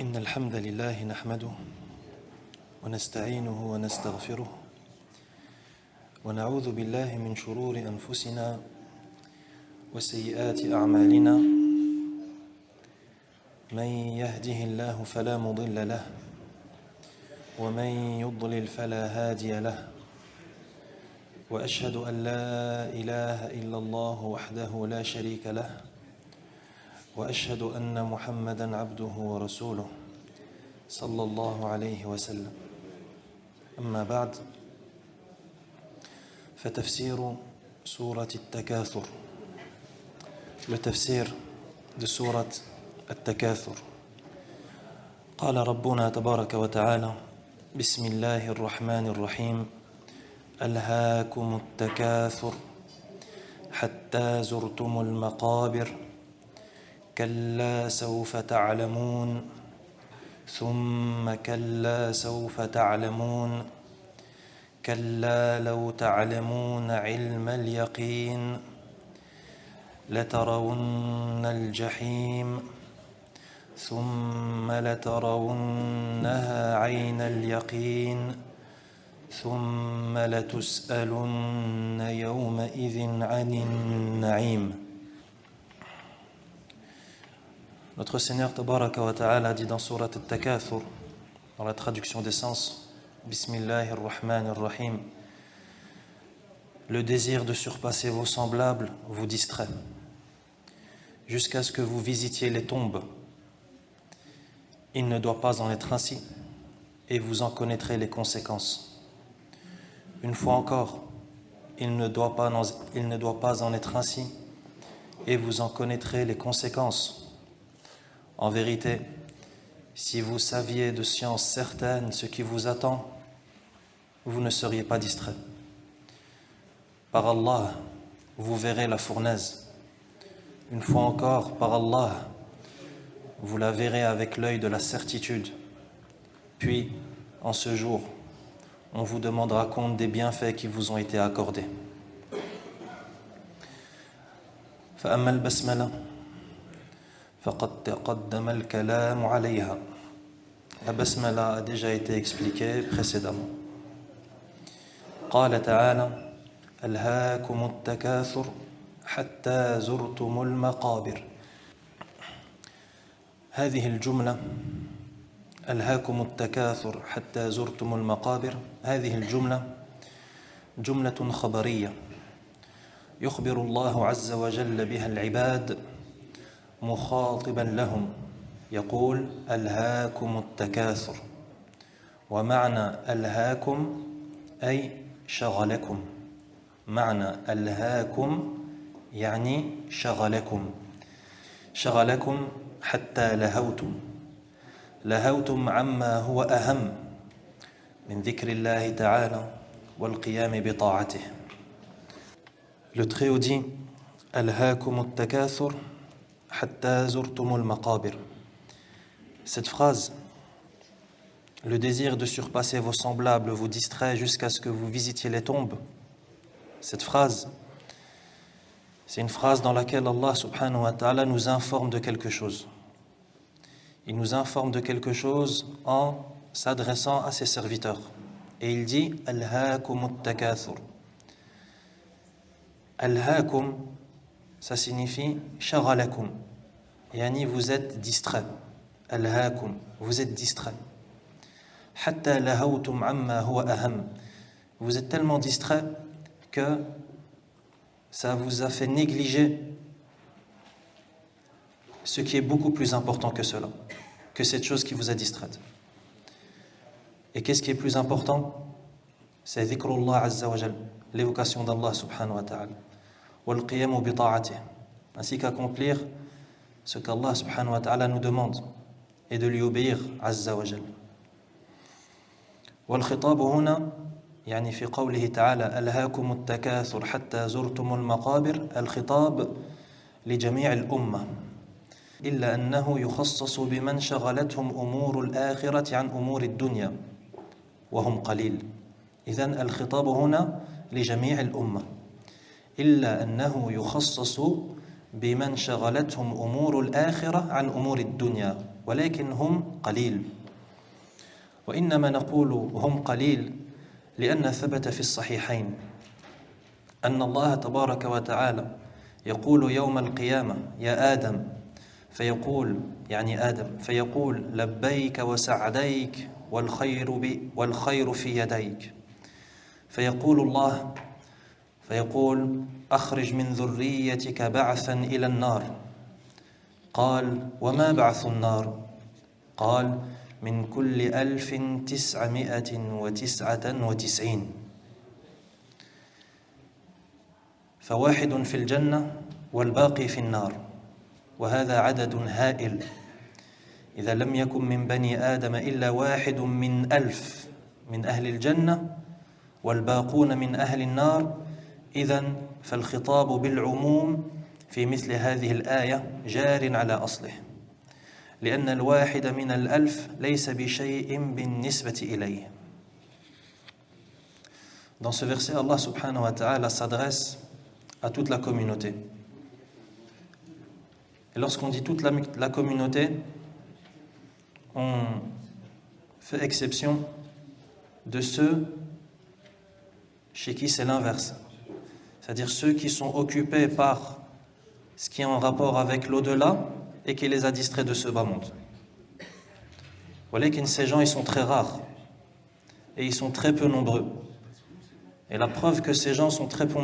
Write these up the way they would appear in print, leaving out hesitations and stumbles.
إن الحمد لله نحمده ونستعينه ونستغفره ونعوذ بالله من شرور أنفسنا وسيئات أعمالنا من يهده الله فلا مضل له ومن يضلل فلا هادي له وأشهد أن لا إله إلا الله وحده لا شريك له وأشهد أن محمدًا عبده ورسوله صلى الله عليه وسلم أما بعد فتفسير سورة التكاثر le tafsir de sourate التكاثر قال ربنا تبارك وتعالى بسم الله الرحمن الرحيم ألهاكم التكاثر حتى زرتم المقابر كلا سوف تعلمون ثم كلا سوف تعلمون كلا لو تعلمون علم اليقين لترون الجحيم ثم لترونها عين اليقين ثم لتسألن يومئذ عن النعيم. Notre Seigneur Tabaraka wa Ta'ala dit dans Surat Al-Takathur, dans la traduction des sens, Bismillahir Rahmanir Rahim, le désir de surpasser vos semblables vous distrait, jusqu'à ce que vous visitiez les tombes. Il ne doit pas en être ainsi, et vous en connaîtrez les conséquences. Une fois encore, il ne doit pas en être ainsi, et vous en connaîtrez les conséquences. En vérité, si vous saviez de science certaine ce qui vous attend, vous ne seriez pas distrait. Par Allah, vous verrez la fournaise. Une fois encore, par Allah, vous la verrez avec l'œil de la certitude. Puis, en ce jour, on vous demandera compte des bienfaits qui vous ont été accordés. فأما البسملة فقد تقدم الكلام عليها. La basmala a déjà été expliquée précédemment. قال تعالى ألهاكم التكاثر حتى زرتم المقابر. هذه الجملة ألهاكم التكاثر حتى زرتم المقابر، هذه الجملة جملة خبرية يخبر الله عز وجل بها العباد مخاطبا لهم، يقول ألهاكم التكاثر، ومعنى ألهاكم أي شغلكم، معنى ألهاكم يعني شغلكم، شغلكم حتى لهوتم عما هو أهم من ذكر الله تعالى والقيام بطاعته. Le Très-Haut dit ألهاكم التكاثر حتى زرتم المقابر. Cette phrase, le désir de surpasser vos semblables vous distrait jusqu'à ce que vous visitiez les tombes. Cette phrase, c'est une phrase dans laquelle Allah subhanahu wa ta'ala nous informe de quelque chose. Il nous informe de quelque chose en s'adressant à ses serviteurs. Et il dit Alhaakum at-takathur. Alhaakum, ça signifie shaghalakum. Yani vous êtes distrait. Alhaakum, vous êtes distrait. Hatta lahawtum amma huwa aham. Vous êtes tellement distrait que ça vous a fait négliger ce qui est beaucoup plus important que cela, que cette chose qui vous a distraite. Et qu'est-ce qui est plus important? C'est dhikrullah azza wa jal, l'évocation d'Allah subhanahu wa ta'ala, wal qiyamu bi ta'atih, ainsi qu'accomplir ce qu'Allah subhanahu wa ta'ala nous demande et de lui obéir azza wa jal. Wal khitabu huna يعني في قوله تعالى ألهاكم التكاثر حتى زرتم المقابر، الخطاب لجميع الأمة إلا أنه يخصص بمن شغلتهم أمور الآخرة عن أمور الدنيا وهم قليل. إذن الخطاب هنا لجميع الأمة إلا أنه يخصص بمن شغلتهم أمور الآخرة عن أمور الدنيا. ولكن هم قليل. وإنما نقول هم قليل لأن ثبت في الصحيحين أن الله تبارك وتعالى يقول يوم القيامة يا آدم، فيقول يعني آدم فيقول لبيك وسعديك والخير في يديك. فيقول الله أخرج من ذريتك بعثا إلى النار. قال وما بعث النار؟ قال من كل 1999، فواحد في الجنة والباقي في النار، وهذا عدد هائل. إذا لم يكن من بني آدم إلا واحد من 1000 من أهل الجنة والباقون من أهل النار، إذن فالخطاب بالعموم في مثل هذه الآية جار على أصله، لأن الواحد من 1000 ليس بشيء بالنسبة إليه. Dans ce verset, Allah subhanahu wa ta'ala s'adresse à toute la communauté. Et lorsqu'on dit toute la communauté, on fait exception de ceux chez qui c'est l'inverse. C'est-à-dire ceux qui sont occupés par ce qui est en rapport avec l'au-delà et qui les a distraits de ce bas monde. Voilà que ces gens, ils sont très rares et ils sont très peu nombreux. Et la preuve que ces gens sont très peu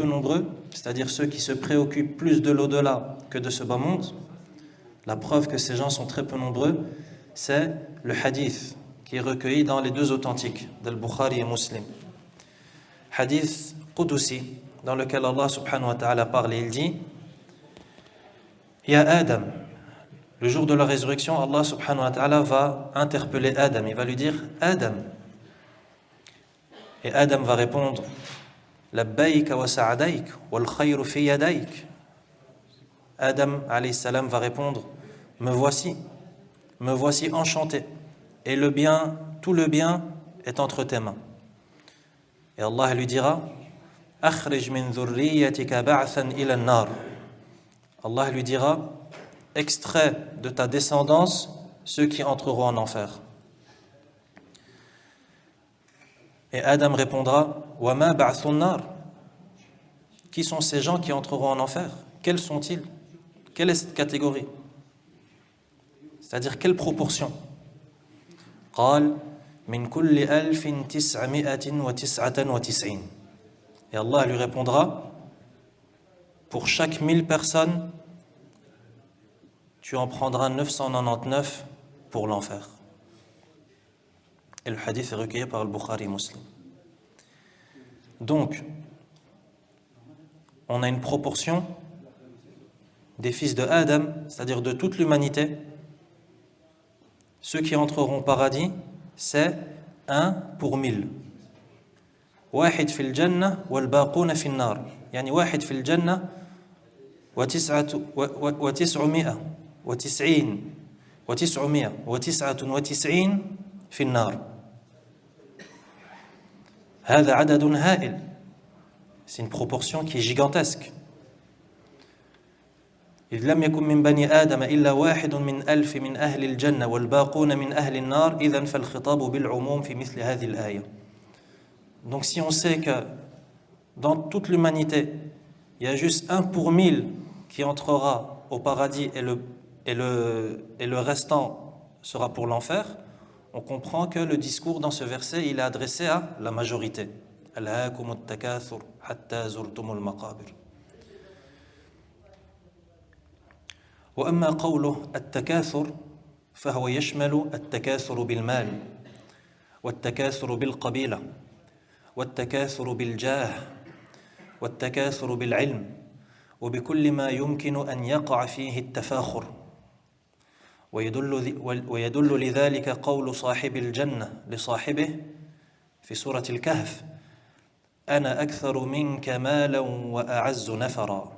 nombreux, c'est-à-dire ceux qui se préoccupent plus de l'au-delà que de ce bas monde, la preuve que ces gens sont très peu nombreux, c'est le hadith qui est recueilli dans les deux authentiques d'Al-Bukhari et Muslim. Hadith Qudusi, dans lequel Allah subhanahu wa ta'ala parle et il dit Ya Adam, le jour de la résurrection, Allah subhanahu wa ta'ala va interpeller Adam, il va lui dire Adam. Et Adam va répondre Labbayka wa sa'adayk wal khayru fi yadayk. Adam alayhi salam va répondre me voici enchanté, et le bien, tout le bien est entre tes mains. Et Allah lui dira Akhrij min dhurriyyatika ba'than ila an-nar. Allah lui dira extrais de ta descendance ceux qui entreront en enfer. Et Adam répondra wa ma ba'thun nar. Qui sont ces gens qui entreront en enfer? Quels sont-ils? Quelle est cette catégorie? C'est-à-dire quelle proportion? قال من كل 1999. Et Allah lui répondra pour chaque 1000 personnes, tu en prendras 999 pour l'enfer. Et le hadith est recueilli par Al-Bukhari Muslim. Donc, on a une proportion des fils de Adam, c'est-à-dire de toute l'humanité. Ceux qui entreront au paradis, c'est 1 pour 1000. واحد في الجنة والباقون في النار. يعني واحد في الجنة وتسعمائة في النار. هذا عدد هائل. C'est une proportion qui est gigantesque. إذ لم يكن من بني آدم إلا واحد من 1000 من أهل الجنة والباقون من أهل النار إذن فالخطاب بالعموم في مثل هذه الآية. Donc si on sait que dans toute l'humanité, il y a juste 1 pour 1000 qui entrera au paradis et le restant sera pour l'enfer, on comprend que le discours dans ce verset, il est adressé à la majorité. ألهاكم التكاثر حتى زرتم المقابر. وأما قوله التكاثر فهو يشمل التكاثر بالمال والتكاثر بالقبيلة والتكاثر بالجاه والتكاثر بالعلم وبكل ما يمكن أن يقع فيه التفاخر. ويدل لذلك قول صاحب الجنة لصاحبه في سورة الكهف أنا أكثر منك مالا وأعز نفرا.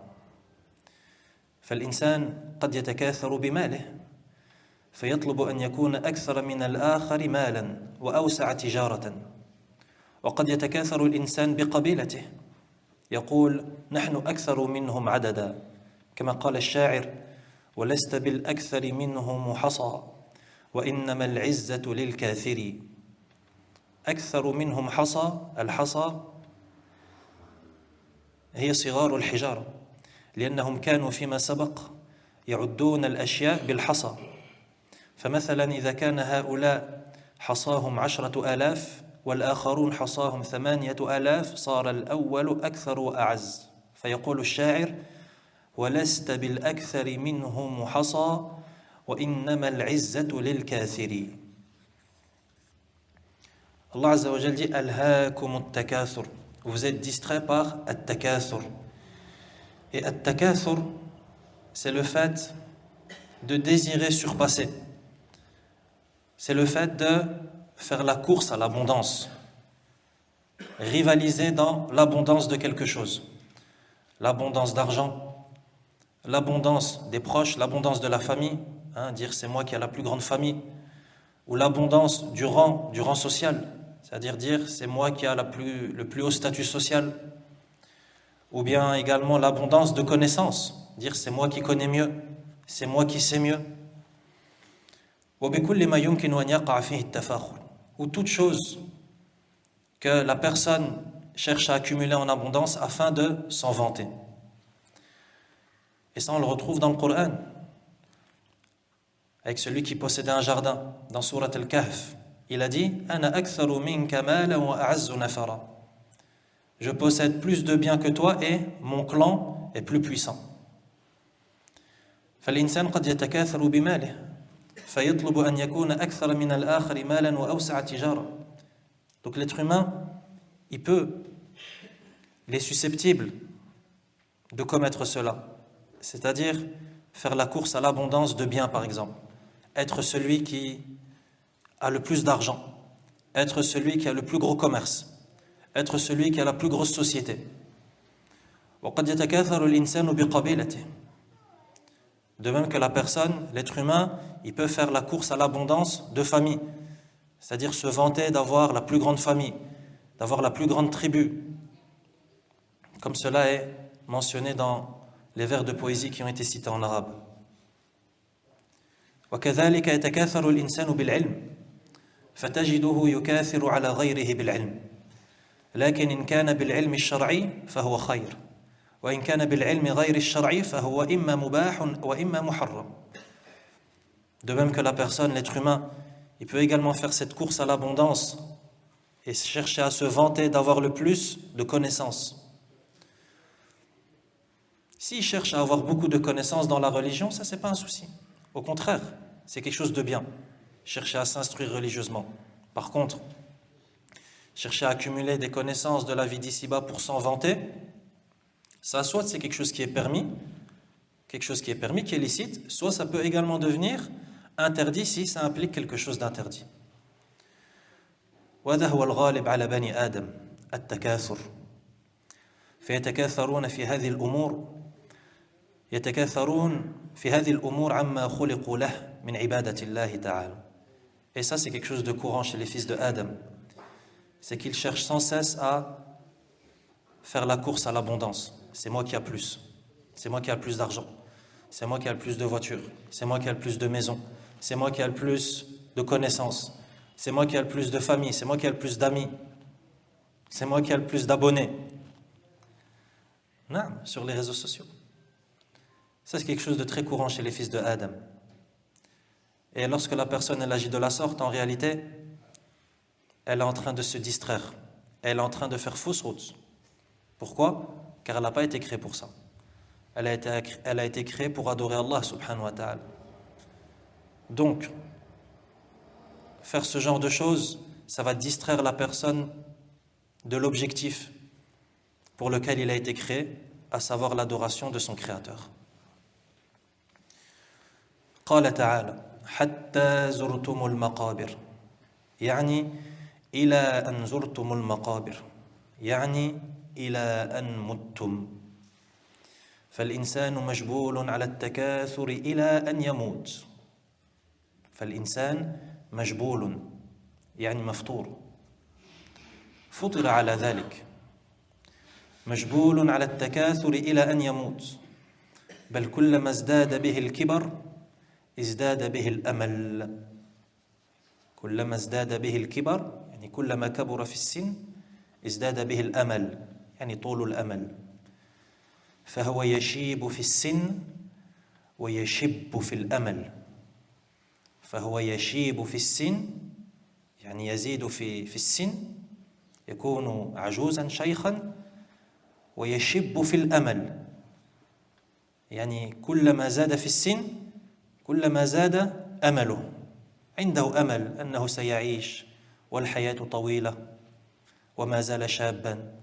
فالإنسان قد يتكاثر بماله فيطلب أن يكون أكثر من الآخر مالا وأوسع تجارة، وقد يتكاثر الإنسان بقبيلته يقول نحن أكثر منهم عددا، كما قال الشاعر ولست بالأكثر منهم حصى وإنما العزة للكاثر. أكثر منهم حصى. الحصى هي صغار الحجارة، لأنهم كانوا فيما سبق يعدون الأشياء بالحصى. فمثلا إذا كان هؤلاء حصاهم 10,000 والآخرون حصاهم 8,000 صار الأول أكثر وأعز. فيقول الشاعر: ولست بالأكثر منهم حصى وإنما العزة للكاثر. Allah Azza wa Jal dit: Alhaakum at-takathur. Vous êtes distrait par at-takathur. Et at-takathur, c'est le fait de désirer surpasser. C'est le fait de faire la course à l'abondance. Rivaliser dans l'abondance de quelque chose. L'abondance d'argent, l'abondance des proches, l'abondance de la famille. Dire c'est moi qui ai la plus grande famille. Ou l'abondance du rang social. C'est-à-dire dire c'est moi qui ai le plus haut statut social. Ou bien également l'abondance de connaissances. Dire c'est moi qui connais mieux, c'est moi qui sais mieux. Ou toute chose que la personne cherche à accumuler en abondance afin de s'en vanter. Et ça on le retrouve dans le Coran. Avec celui qui possédait un jardin, dans Surat Al-Kahf. Il a dit: Ana aktharu minka malan wa a'azzu nafara. Je possède plus de biens que toi et mon clan est plus puissant. فالإنسان قد يتكاثر بماله فيطلب أن يكون أكثر من الآخر مالا وأوسع تجارة. Donc l'être humain, il est susceptible de commettre cela, c'est-à-dire faire la course à l'abondance de biens par exemple, être celui qui a le plus d'argent, être celui qui a le plus gros commerce, être celui qui a la plus grosse société. وقد يتكاثر الإنسان بقبيلته. De même que la personne, l'être humain, il peut faire la course à l'abondance de famille, c'est-à-dire se vanter d'avoir la plus grande famille, d'avoir la plus grande tribu, comme cela est mentionné dans les vers de poésie qui ont été cités en arabe. وكذلك يتكاثر الإنسان بالعلم فتجده يكاثر على غيره بالعلم لكن إن كان بالعلم الشرعي فهو خير وإن كان بالعلم غير الشرعي فهو إما مباح وإما محرم. De même que la personne, l'être humain, il peut également faire cette course à l'abondance et chercher à se vanter d'avoir le plus de connaissances. S'il cherche à avoir beaucoup de connaissances dans la religion, ça c'est pas un souci. Au contraire, c'est quelque chose de bien. Chercher à s'instruire religieusement. Par contre, chercher à accumuler des connaissances de la vie d'ici-bas pour s'en vanter, ça soit c'est quelque chose qui est permis, qui est licite, soit ça peut également devenir interdit si ça implique quelque chose d'interdit. وهذا هو الغالب على بني آدم التكاثر فيتكاثرون في هذه الأمور يتكاثرون في هذه الأمور عما خلقوا له من عبادة الله تعالى. Et ça c'est quelque chose de courant chez les fils de Adam, c'est qu'ils cherchent sans cesse à faire la course à l'abondance. C'est moi qui ai plus, c'est moi qui ai le plus d'argent, c'est moi qui ai le plus de voitures, c'est moi qui ai le plus de maisons, c'est moi qui ai le plus de connaissances, c'est moi qui ai le plus de famille, c'est moi qui ai le plus d'amis, c'est moi qui ai le plus d'abonnés. Non, sur les réseaux sociaux. Ça c'est quelque chose de très courant chez les fils de Adam. Et lorsque la personne elle agit de la sorte, en réalité, elle est en train de se distraire. Elle est en train de faire fausse route. Pourquoi? Car elle n'a pas été créée pour ça. Elle a été créée pour adorer Allah subhanahu wa ta'ala. Donc, faire ce genre de choses, ça va distraire la personne de l'objectif pour lequel il a été créé, à savoir l'adoration de son Créateur. قال تعالى حتى زرتم المقابر يعني إلى أن زرتم المقابر يعني إلى أن متم فالإنسان مجبول على التكاثر إلى أن يموت فالإنسان مجبول يعني مفطور فطر على ذلك مجبول على التكاثر إلى أن يموت بل كلما ازداد به الكبر ازداد به الأمل. كلما ازداد به الكبر يعني كلما كبر في السن ازداد به الأمل يعني طول الأمل. فهو يشيب في السن ويشب في الأمل. فهو يشيب في السن يعني يزيد في السن، يكون عجوزا شيخا، ويشب في الأمل يعني كلما زاد في السن كلما زاد أمله، عنده أمل أنه سيعيش والحياة طويلة وما زال شابا،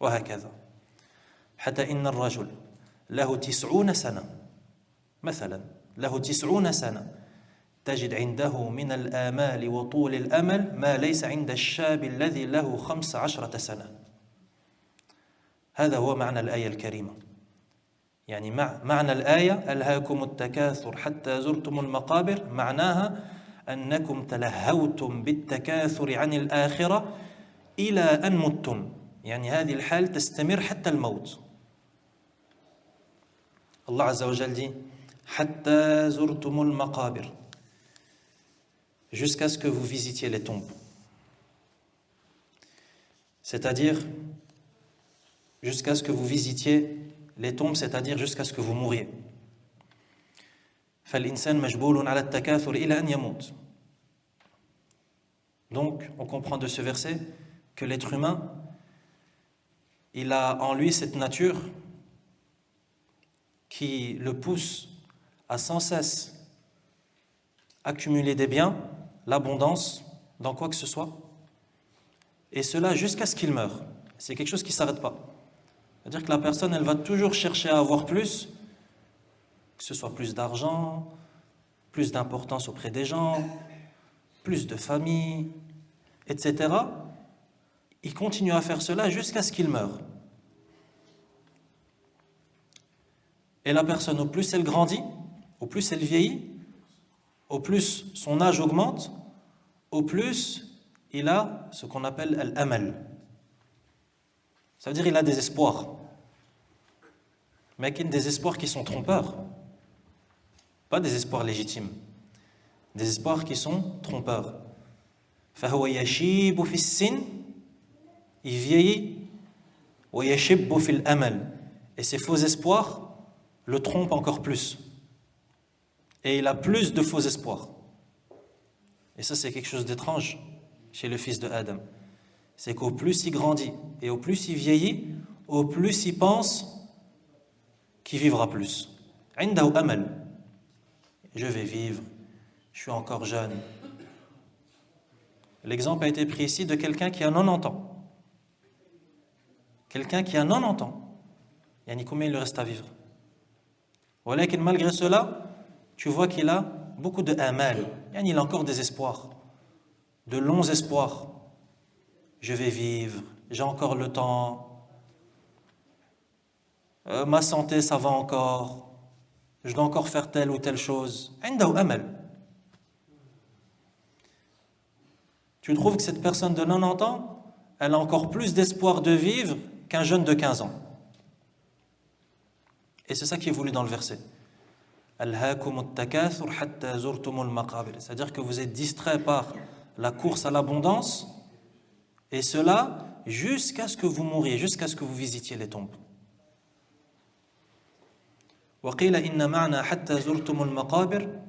وهكذا. حتى إن الرجل له 90 سنة مثلا، له 90 سنة، تجد عنده من الآمال وطول الأمل ما ليس عند الشاب الذي له 15 سنة. هذا هو معنى الآية الكريمة. يعني معنى الآية ألهاكم التكاثر حتى زرتم المقابر، معناها أنكم تلهوتم بالتكاثر عن الآخرة إلى أن متم، يعني هذه الحال تستمر حتى الموت. Allah Azza wa Jal dit حتى زرتم المقابر، jusqu'à ce que vous visitiez les tombes. C'est-à-dire jusqu'à ce que vous visitiez les tombes, c'est-à-dire jusqu'à ce que vous mouriez. فالإنسان مجبول على التكاثر إلى أن يموت. Donc, on comprend de ce verset que l'être humain, il a en lui cette nature qui le pousse à sans cesse accumuler des biens, l'abondance dans quoi que ce soit, et cela jusqu'à ce qu'il meure. C'est quelque chose qui ne s'arrête pas. C'est-à-dire que la personne, elle va toujours chercher à avoir plus, que ce soit plus d'argent, plus d'importance auprès des gens, plus de famille, etc. Il continue à faire cela jusqu'à ce qu'il meure. Et la personne, au plus elle grandit, au plus elle vieillit, au plus son âge augmente, au plus il a ce qu'on appelle al-amal. Ça veut dire qu'il a des espoirs. Mais des espoirs qui sont trompeurs. Pas des espoirs légitimes. Des espoirs qui sont trompeurs. فهو يشيب في السن, il vieillit, ويشب في الأمل. Et ces faux espoirs le trompent encore plus. Et il a plus de faux espoirs. Et ça, c'est quelque chose d'étrange chez le fils de Adam. C'est qu'au plus il grandit et au plus il vieillit, au plus il pense qu'il vivra plus. عنده أمل. Je vais vivre, je suis encore jeune. L'exemple a été pris ici de quelqu'un qui a 90 ans. Quelqu'un qui a 90 ans. Yani combien il lui reste à vivre? ولكن malgré cela, tu vois qu'il a beaucoup de amal. Yani il a encore des espoirs, de longs espoirs. Je vais vivre, j'ai encore le temps, ma santé ça va encore, je dois encore faire telle ou telle chose. عنده أمل. Tu trouves que cette personne de 90 ans, elle a encore plus d'espoir de vivre qu'un jeune de 15 ans. Et c'est ça qui est voulu dans le verset. C'est-à-dire que vous êtes distrait par la course à l'abondance, et cela jusqu'à ce que vous mouriez, jusqu'à ce que vous visitiez les tombes. وقيل إن معنى حتى زرتم المقابر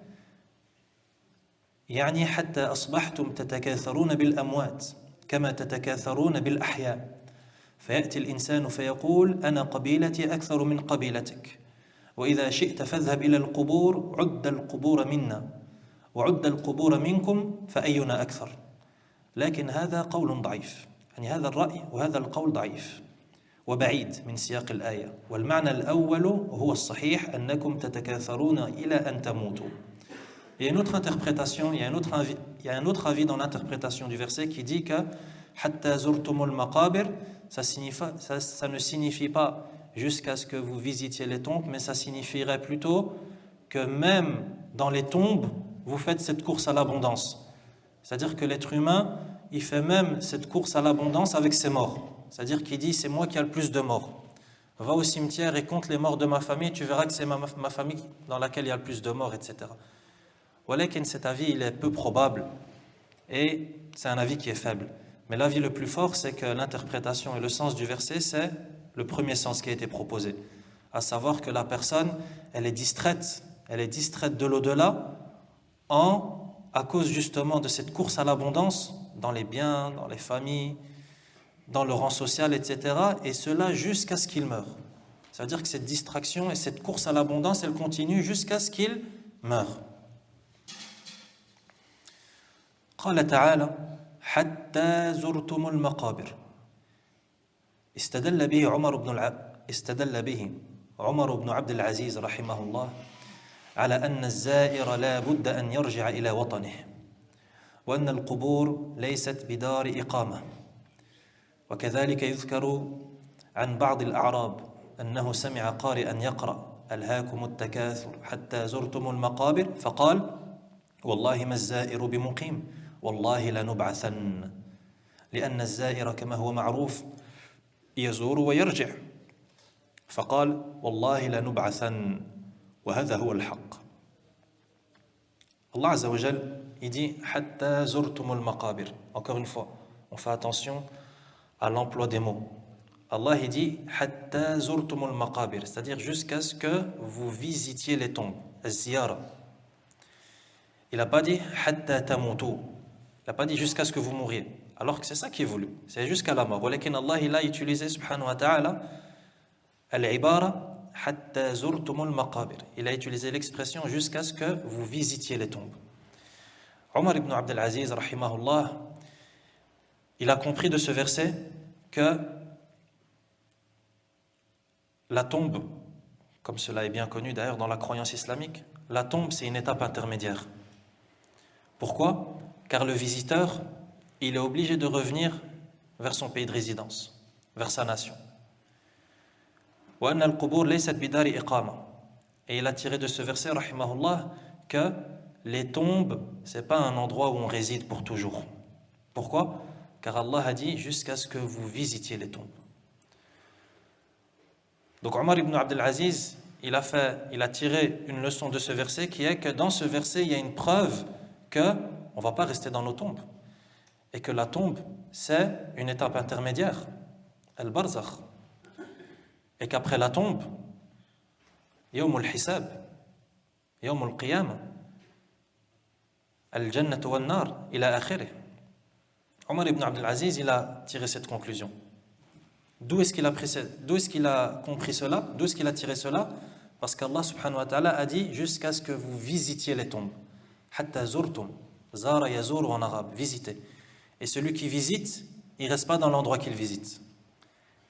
يعني حتى أصبحتم تتكاثرون بالأموات كما تتكاثرون بالأحياء فيأتي الإنسان فيقول أنا قبيلتي أكثر من قبيلتك وإذا شئت فاذهب إلى القبور عد القبور منا وعد القبور منكم فأينا أكثر. لكن هذا قول ضعيف، يعني هذا الرأي وهذا القول ضعيف وبعيد من سياق الآية. والمعنى الأول هو الصحيح أنكم تتكاثرون إلى أن تموتوا. Il y a une autre interprétation, il y a un autre avis dans l'interprétation du verset qui dit que حتى زرتم المقابر, ça ne signifie pas jusqu'à ce que vous visitiez les tombes, mais ça signifierait plutôt que même dans les tombes, vous faites cette course à l'abondance. C'est-à-dire que l'être humain, il fait même cette course à l'abondance avec ses morts. C'est-à-dire qu'il dit, c'est moi qui ai le plus de morts. Va au cimetière et compte les morts de ma famille, tu verras que c'est ma famille dans laquelle il y a le plus de morts, etc. Walakin, cet avis, il est peu probable et c'est un avis qui est faible. Mais l'avis le plus fort, c'est que l'interprétation et le sens du verset, c'est le premier sens qui a été proposé, à savoir que la personne, elle est distraite de l'au-delà à cause justement de cette course à l'abondance dans les biens, dans les familles, dans le rang social, etc. Et cela jusqu'à ce qu'il meure. Ça veut dire que cette distraction et cette course à l'abondance, elle continue jusqu'à ce qu'il meure. قال تعالى حتى زرتم المقابر استدل به عمر بن عبد العزيز رحمه الله على أن الزائر لا بد أن يرجع إلى وطنه وأن القبور ليست بدار إقامة وكذلك يذكر عن بعض الأعراب أنه سمع قارئا يقرأ ألهاكم التكاثر حتى زرتم المقابر فقال والله ما الزائر بمقيم والله لنبعثن لأن الزائر كما هو معروف يزور ويرجع فقال والله لنبعثن وهذا هو الحق. Allah Azza wa Jal, il dit حتى زرتم المقابر. Encore une fois, on fait attention à l'emploi des mots. Allah il dit حتى زرتم المقابر, c'est-à-dire jusqu'à ce que vous visitiez les tombes. الزيارة. Il n'a pas dit حتى تموتوا. Il n'a pas dit jusqu'à ce que vous mouriez. Alors que c'est ça qui est voulu. C'est jusqu'à la mort. ولكن Allah il a utilisé subhanahu wa ta'ala al-ibara حتى زرتم المقابر. Il a utilisé l'expression jusqu'à ce que vous visitiez les tombes. Omar ibn Abd al-Aziz rahimahullah, il a compris de ce verset que la tombe, comme cela est bien connu d'ailleurs dans la croyance islamique, la tombe c'est une étape intermédiaire. Pourquoi? Car le visiteur, il est obligé de revenir vers son pays de résidence, vers sa nation. Et il a tiré de ce verset, rahimahullah, que les tombes, ce n'est pas un endroit où on réside pour toujours. Pourquoi? Car Allah a dit jusqu'à ce que vous visitiez les tombes. Donc Omar ibn Abd al-Aziz, il a tiré une leçon de ce verset qui est que dans ce verset, il y a une preuve qu'on ne va pas rester dans nos tombes. Et que la tombe, c'est une étape intermédiaire, al-barzakh. Et qu'après la tombe, yawm al-hisab, yawm al-qiyamah, al-jannah wa al-nar, ila akhirih. Omar ibn Abd al-Aziz, il a tiré cette conclusion. D'où est-ce qu'il a compris cela? D'où est-ce qu'il a tiré cela? Parce qu'Allah subhanahu wa ta'ala a dit jusqu'à ce que vous visitiez les tombes. Hatta zurtum, zara yazur en arabe, visiter. Et celui qui visite, il ne reste pas dans l'endroit qu'il visite.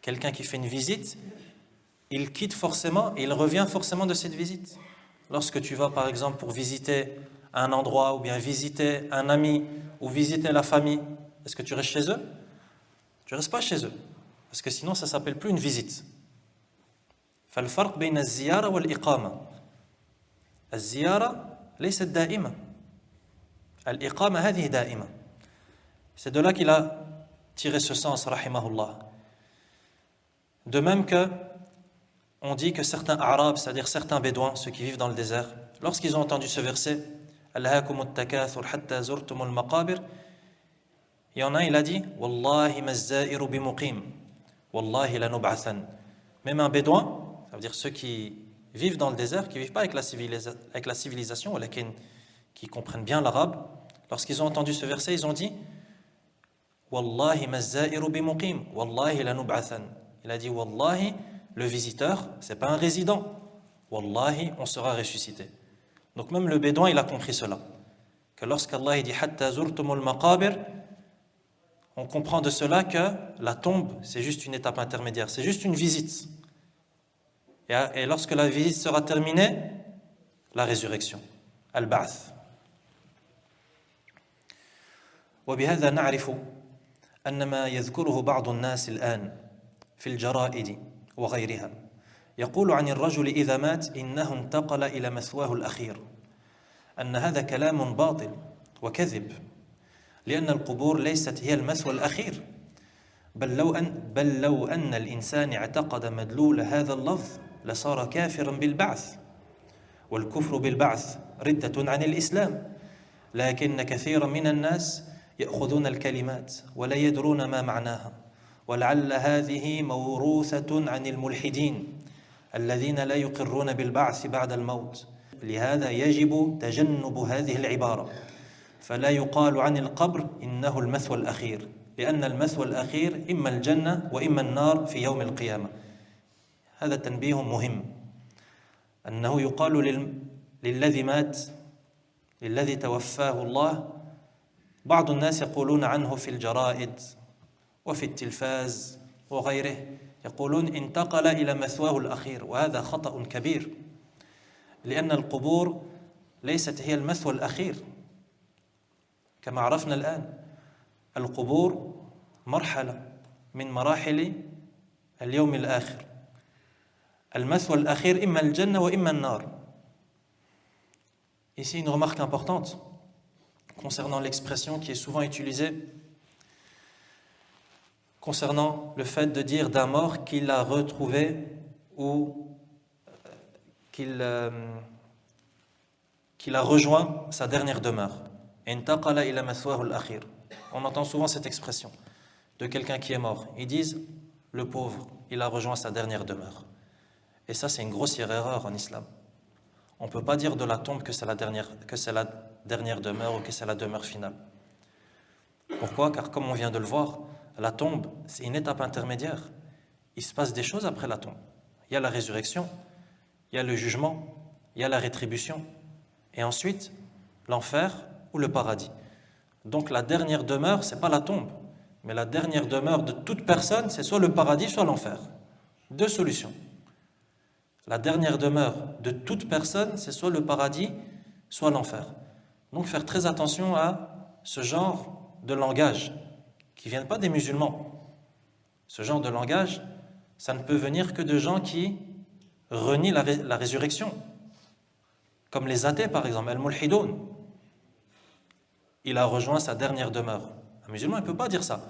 Quelqu'un qui fait une visite, il quitte forcément et il revient forcément de cette visite. Lorsque tu vas par exemple pour visiter un endroit ou bien visiter un ami ou visiter la famille, est-ce que tu restes chez eux? Tu ne restes pas chez eux. Parce que sinon ça ne s'appelle plus une visite. فالفرق بين الزيارة والإقامة. الزيارة ليست دائمة. الإقامة هذه دائمة. C'est de là qu'il a tiré ce sens, rahimahullah. De même que on dit que certains Arabes, c'est-à-dire certains Bédouins, ceux qui vivent dans le désert, lorsqu'ils ont entendu ce verset, ألهاكم التكاثر حتى زرتم المقابر, il y en a un, il a dit والله ما الزائر بمقيم والله لنبعثن. Même un Bédouin, ça veut dire ceux qui vivent dans le désert, qui ne vivent pas avec la civilisation, qui comprennent bien l'arabe, lorsqu'ils ont entendu ce verset, ils ont dit Wallahi mazzairu bimuqim, Wallahi lanub'athan. Il a dit Wallahi, le visiteur, c'est pas un résident. Wallahi, on sera ressuscité. Donc même le Bédouin, il a compris cela. Que lorsqu'Allah dit Hatta zurtumul maqabir, on comprend de cela que la tombe, c'est juste une étape intermédiaire, c'est juste une visite. Et lorsque la visite sera terminée, la résurrection, al-ba'th. وبهذا نعرف أن ما يذكره بعض الناس الآن في الجرائد وغيرها يقول عن الرجل إذا مات إنه انتقل إلى مثواه الأخير أن هذا كلام باطل وكذب لأن القبور ليست هي المثوى الأخير بل لو أن الإنسان اعتقد مدلول هذا اللفظ لصار كافرا بالبعث والكفر بالبعث ردة عن الإسلام لكن كثيرا من الناس يأخذون الكلمات ولا يدرون ما معناها ولعل هذه موروثة عن الملحدين الذين لا يقرون بالبعث بعد الموت لهذا يجب تجنب هذه العبارة فلا يقال عن القبر إنه المثوى الأخير لأن المثوى الأخير إما الجنة وإما النار في يوم القيامة هذا تنبيه مهم أنه يقال للذي مات للذي توفاه الله بعض الناس يقولون عنه في الجرائد وفي التلفاز وغيره يقولون انتقل إلى مثواه الأخير وهذا خطأ كبير لأن القبور ليست هي المثوى الأخير كما عرفنا الآن القبور مرحلة من مراحل اليوم الآخر المثوى الأخير إما الجنة وإما النار. Ici une remarque importante concernant l'expression qui est souvent utilisée concernant le fait de dire d'un mort qu'il a retrouvé ou qu'il a rejoint sa dernière demeure. Intaqala ila mathwahu al-akhir. On entend souvent cette expression de quelqu'un qui est mort. Ils disent le pauvre, il a rejoint sa dernière demeure. Et ça, c'est une grossière erreur en islam. On ne peut pas dire de la tombe que c'est la dernière demeure ou que c'est la demeure finale. Pourquoi? Car comme on vient de le voir, la tombe, c'est une étape intermédiaire. Il se passe des choses après la tombe. Il y a la résurrection, il y a le jugement, il y a la rétribution, et ensuite l'enfer ou le paradis. Donc la dernière demeure, ce n'est pas la tombe, mais la dernière demeure de toute personne, c'est soit le paradis, soit l'enfer. Deux solutions. La dernière demeure de toute personne, c'est soit le paradis, soit l'enfer. Donc faire très attention à ce genre de langage qui ne vient pas des musulmans. Ce genre de langage, ça ne peut venir que de gens qui renient la résurrection. Comme les athées par exemple, al-mulhidoun. Il a rejoint sa dernière demeure. Un musulman ne peut pas dire ça.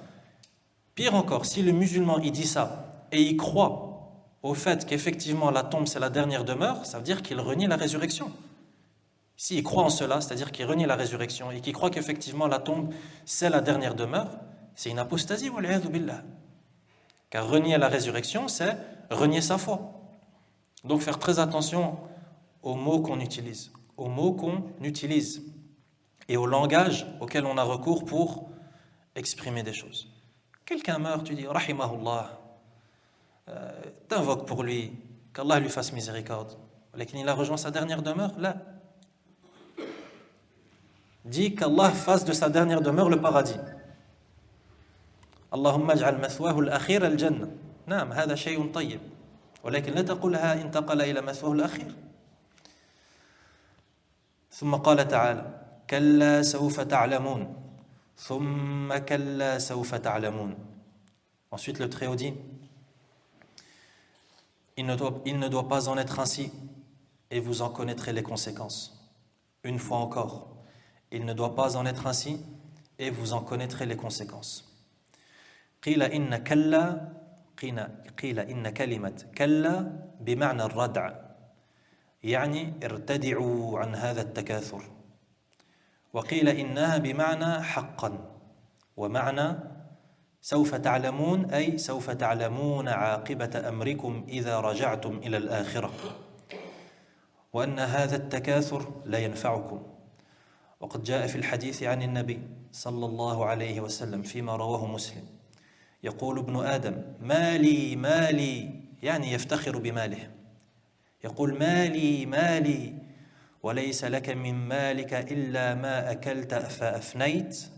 Pire encore, si le musulman il dit ça et il croit au fait qu'effectivement la tombe c'est la dernière demeure, ça veut dire qu'il renie la résurrection. S'il croit en cela, c'est-à-dire qu'il renie la résurrection et qu'il croit qu'effectivement la tombe c'est la dernière demeure, c'est une apostasie, wal'iyadhu billah. Car renier la résurrection, c'est renier sa foi. Donc faire très attention aux mots qu'on utilise, et au langage auquel on a recours pour exprimer des choses. Quelqu'un meurt, tu dis rahimahullah, t'invoques pour lui, qu'Allah lui fasse miséricorde. Mais il a rejoint sa dernière demeure, là. Dis qu'Allah fasse de sa dernière demeure le paradis. Allahumma ij'al mathwahu al-akhir al-jannah. نعم هذا شيء طيب ولكن لا تقولها انتقل إلى مثواه الأخير. ثم قال تعالى كلا سوف تعلمون ثم كلا سوف تعلمون. Ensuite le Très-Haut dit il ne doit pas en être ainsi et vous en connaîtrez les conséquences. Une fois encore, il ne doit pas en être ainsi et vous en connaîtrez les conséquences. قيل إن كلمة كلا بمعنى الردع يعني ارتدعوا عن هذا التكاثر وقيل إنها بمعنى حقا ومعنى سوف تعلمون أي سوف تعلمون عاقبة أمركم إذا رجعتم إلى الآخرة وأن هذا التكاثر لا ينفعكم. وقد جاء في الحديث عن النبي صلى الله عليه وسلم فيما رواه مسلم يقول ابن آدم مالي مالي يعني يفتخر بماله يقول مالي مالي وليس لك من مالك إلا ما أكلت فأفنيت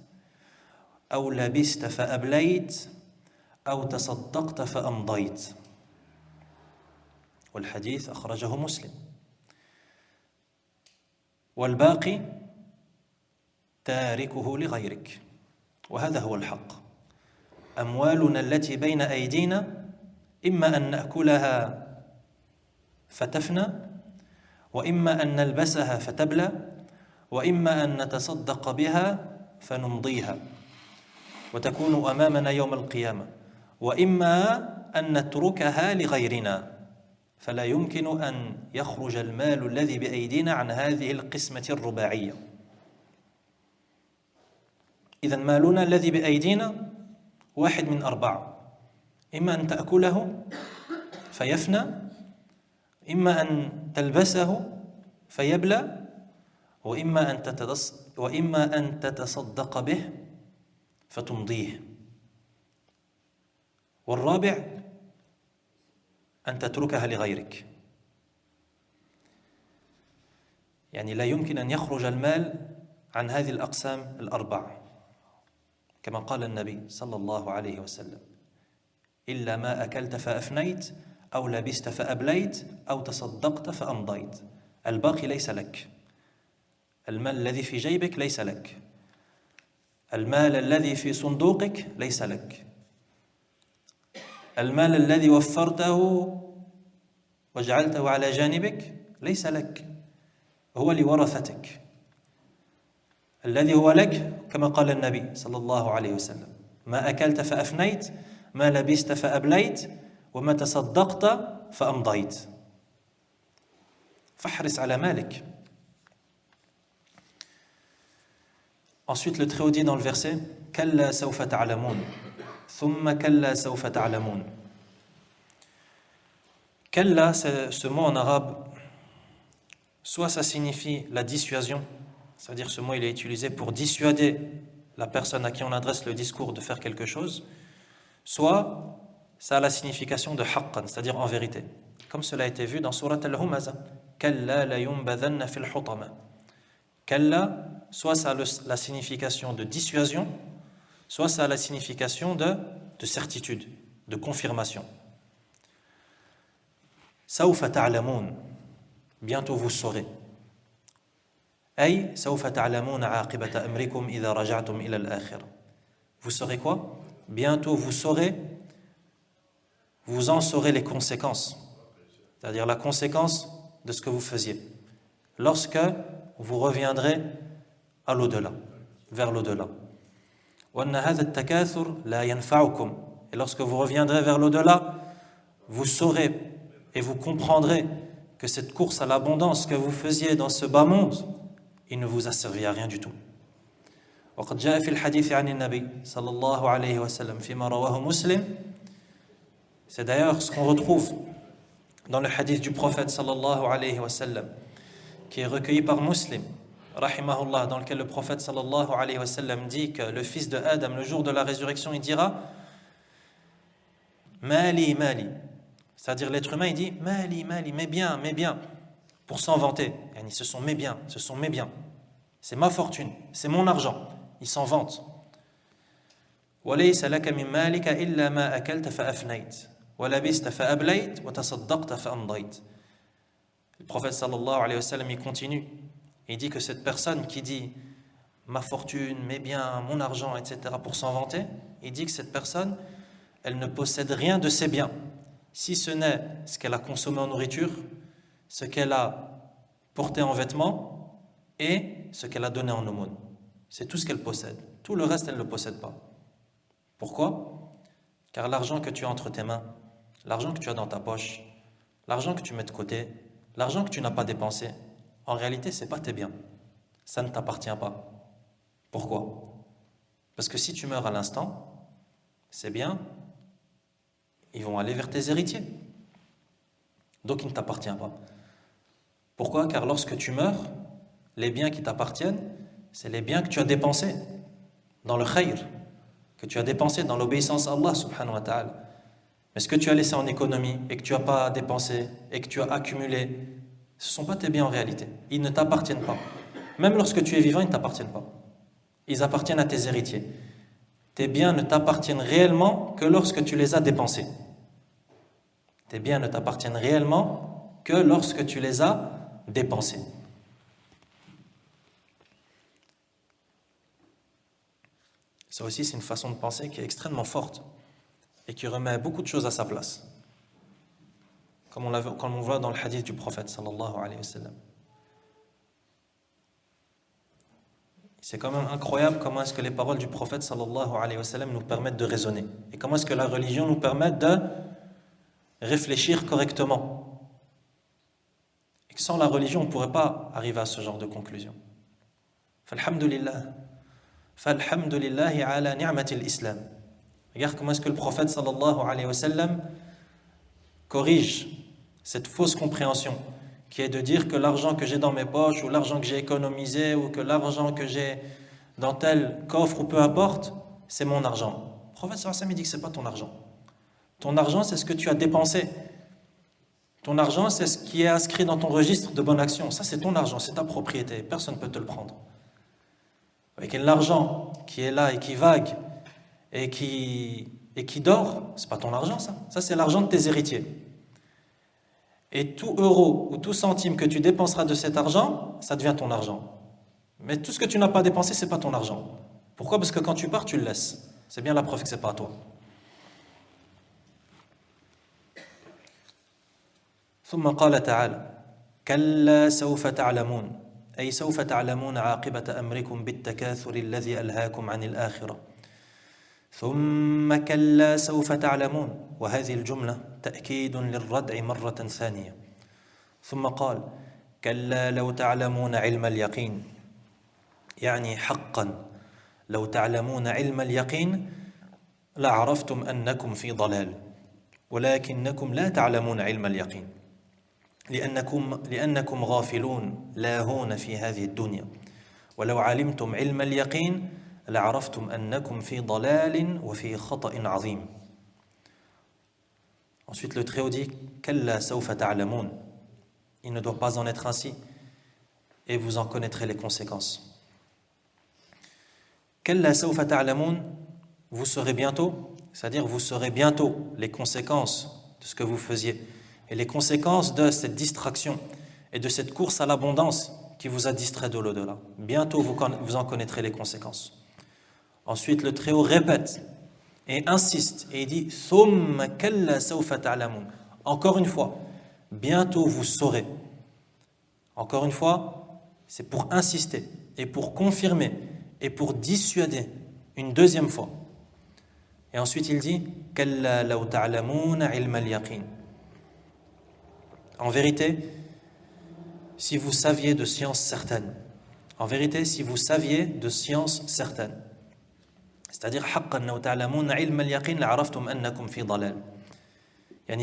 أو لبست فأبليت أو تصدقت فأمضيت. والحديث أخرجه مسلم. والباقي تاركه لغيرك وهذا هو الحق. أموالنا التي بين أيدينا إما أن نأكلها فتفنى وإما أن نلبسها فتبلى وإما أن نتصدق بها فنمضيها وتكون أمامنا يوم القيامة وإما أن نتركها لغيرنا فلا يمكن أن يخرج المال الذي بأيدينا عن هذه القسمة الرباعية. إذن مالنا الذي بأيدينا واحد من أربعة، إما أن تأكله فيفنى، إما أن تلبسه فيبلى، وإما أن تتصدق به فتمضيه، والرابع أن تتركها لغيرك. يعني لا يمكن أن يخرج المال عن هذه الأقسام الأربع كما قال النبي صلى الله عليه وسلم: إلا ما أكلت فأفنيت أو لبست فأبليت أو تصدقت فأمضيت. الباقي ليس لك. المال الذي في جيبك ليس لك، المال الذي في صندوقك ليس لك، المال الذي وفرته وجعلته على جانبك ليس لك، هو لورثتك. الذي هو لك كما قال النبي صلى الله عليه وسلم: ما أكلت فأفنيت، ما لبست فأبليت، وما تصدقت فأمضيت. فاحرص على مالك. Ensuite, le Très-Haut dit dans le verset: كلا سوف تعلمون ثم كلا سوف تعلمون. Kalla, ce mot en arabe, soit ça signifie la dissuasion, c'est-à-dire ce mot il est utilisé pour dissuader la personne à qui on adresse le discours de faire quelque chose, soit ça a la signification de haqqan, c'est-à-dire en vérité, comme cela a été vu dans Surat Al-Humaza: Kalla la yunbadhanna fil hutama. Kalla, soit ça a la signification de dissuasion, soit ça a la signification de certitude, de confirmation. Sawfa ta'lamoun, bientôt vous saurez. Ay, sawfa ta'lamoun aqibata amrikum idha raja'tum ila al-akhirah. Vous saurez quoi? Bientôt vous saurez, vous en saurez les conséquences, c'est-à-dire la conséquence de ce que vous faisiez, lorsque vous reviendrez à l'au-delà, vers l'au-delà. Et lorsque vous reviendrez vers l'au-delà, vous saurez et vous comprendrez que cette course à l'abondance que vous faisiez dans ce bas monde, il ne vous a servi à rien du tout. وقد جاء في الحديث عن النبي صلى الله عليه وسلم فيما رواه مسلم. C'est d'ailleurs ce qu'on retrouve dans le hadith du prophète sallallahu alayhi wa sallam, qui est recueilli par Muslim, rahimahullah, dans lequel le prophète sallallahu alayhi wa sallam dit que le fils de Adam, le jour de la résurrection, il dira Mali, Mali. C'est-à-dire l'être humain, il dit Mali, Mali, mes biens, pour s'en vanter. Yani, ce sont mes biens, c'est ma fortune, c'est mon argent. Il s'en vante. وَلَيْسَ لَكَ مِنْ مَالِكَ إِلَّا مَا أَكَلْتَ فَأَفْنَيْتَ وَلَبِسْتَ فَأَبْلَيْتَ وَتَصَدَّقْتَ فَأَمْضَيْتَ. Le prophète sallallahu alayhi wa sallam, il continue. Il dit que cette personne qui dit ma fortune, mes biens, mon argent, etc. pour s'en vanter, il dit que cette personne, elle ne possède rien de ses biens, si ce n'est ce qu'elle a consommé en nourriture, ce qu'elle a porté en vêtements et ce qu'elle a donné en aumône. C'est tout ce qu'elle possède. Tout le reste, elle ne le possède pas. Pourquoi? Car l'argent que tu as entre tes mains, l'argent que tu as dans ta poche, l'argent que tu mets de côté, l'argent que tu n'as pas dépensé, en réalité, ce n'est pas tes biens. Ça ne t'appartient pas. Pourquoi? Parce que si tu meurs à l'instant, ces biens, ils vont aller vers tes héritiers. Donc, ils ne t'appartiennent pas. Pourquoi? Car lorsque tu meurs, les biens qui t'appartiennent, c'est les biens que tu as dépensés dans le khayr, que tu as dépensés dans l'obéissance à Allah subhanahu wa ta'ala. Mais ce que tu as laissé en économie et que tu n'as pas dépensé et que tu as accumulé, ce ne sont pas tes biens en réalité. Ils ne t'appartiennent pas. Même lorsque tu es vivant, ils ne t'appartiennent pas. Ils appartiennent à tes héritiers. Tes biens ne t'appartiennent réellement que lorsque tu les as dépensés. Tes biens ne t'appartiennent réellement que lorsque tu les as dépensés. Ça aussi, c'est une façon de penser qui est extrêmement forte et qui remet beaucoup de choses à sa place. Comme on voit dans le hadith du prophète sallallahu alayhi wa sallam. C'est quand même incroyable comment est-ce que les paroles du prophète sallallahu alayhi wa sallam nous permettent de raisonner. Et comment est-ce que la religion nous permet de réfléchir correctement. Et que sans la religion, on ne pourrait pas arriver à ce genre de conclusion. Falhamdulillah. Falhamdulillahi ala ni'matil islam. Regarde comment est-ce que le prophète sallallahu alayhi wa sallam corrige cette fausse compréhension qui est de dire que l'argent que j'ai dans mes poches ou l'argent que j'ai économisé ou que l'argent que j'ai dans tel coffre ou peu importe, c'est mon argent. Le prophète sallallahu alayhi wa sallam dit que ce n'est pas ton argent. Ton argent, c'est ce que tu as dépensé. Ton argent, c'est ce qui est inscrit dans ton registre de bonnes actions. Ça, c'est ton argent, c'est ta propriété. Personne ne peut te le prendre. Avec l'argent qui est là et qui vague et qui dort, c'est pas ton argent, ça. Ça, c'est l'argent de tes héritiers. Et tout euro ou tout centime que tu dépenseras de cet argent, ça devient ton argent. Mais tout ce que tu n'as pas dépensé, c'est pas ton argent. Pourquoi? Parce que quand tu pars, tu le laisses. C'est bien la preuve que c'est pas à toi. ثم قال تعالى كلا سوف تعلمون أي سوف تعلمون عاقبة أمركم بالتكاثر الذي ألهاكم عن الآخرة ثم كلا سوف تعلمون وهذه الجملة تأكيد للردع مرة ثانية ثم قال كلا لو تعلمون علم اليقين يعني حقا لو تعلمون علم اليقين لعرفتم أنكم في ضلال ولكنكم لا تعلمون علم اليقين لأنكم غافلون لاهون في هذه الدنيا ولو علمتم علم اليقين لعرفتم أنكم في ضلال وفي خطأ عظيم. Ensuite le Très-Haut dit كلا سوف تعلمون. Il ne doit pas en être ainsi et vous en connaîtrez les conséquences. كلا سوف تعلمون, vous saurez bientôt, c'est-à-dire vous saurez bientôt les conséquences de ce que vous faisiez. Et les conséquences de cette distraction et de cette course à l'abondance qui vous a distrait de l'au-delà. Bientôt, vous en connaîtrez les conséquences. Ensuite, le Très-Haut répète et insiste et il dit « Thumma kalla sawfa ta'lamun » Encore une fois, bientôt vous saurez. Encore une fois, c'est pour insister et pour confirmer et pour dissuader une deuxième fois. Et ensuite, il dit « Kalla law ta'lamuna ilma al-yaqin » En vérité, si vous saviez de science certaine, en vérité, si vous saviez de science certaine, c'est-à-dire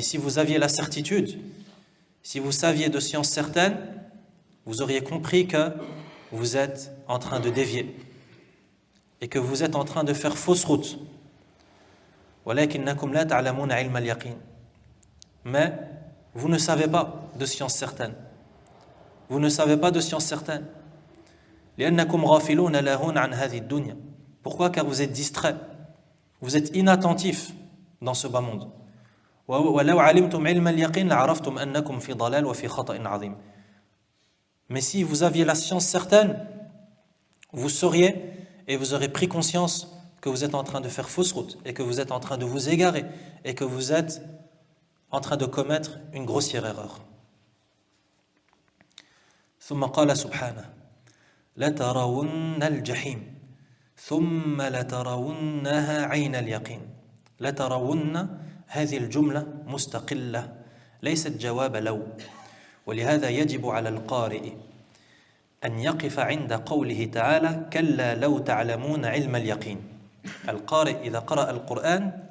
si vous aviez la certitude, si vous saviez de science certaine, vous auriez compris que vous êtes en train de dévier et que vous êtes en train de faire fausse route. Mais vous ne savez pas de science certaine. Vous ne savez pas de science certaine. Pourquoi? Car vous êtes distrait. Vous êtes inattentif dans ce bas monde. Mais si vous aviez la science certaine, vous sauriez et vous aurez pris conscience que vous êtes en train de faire fausse route et que vous êtes en train de vous égarer et que vous êtes en train de commettre une grossière erreur. ثم قال سبحانه لترون الجحيم ثم لترونها عين اليقين لترون هذه الجملة مستقلة ليست جواب لو ولهذا يجب على القارئ أن يقف عند قوله تعالى كلا لو تعلمون علم اليقين. القارئ إذا قرأ القرآن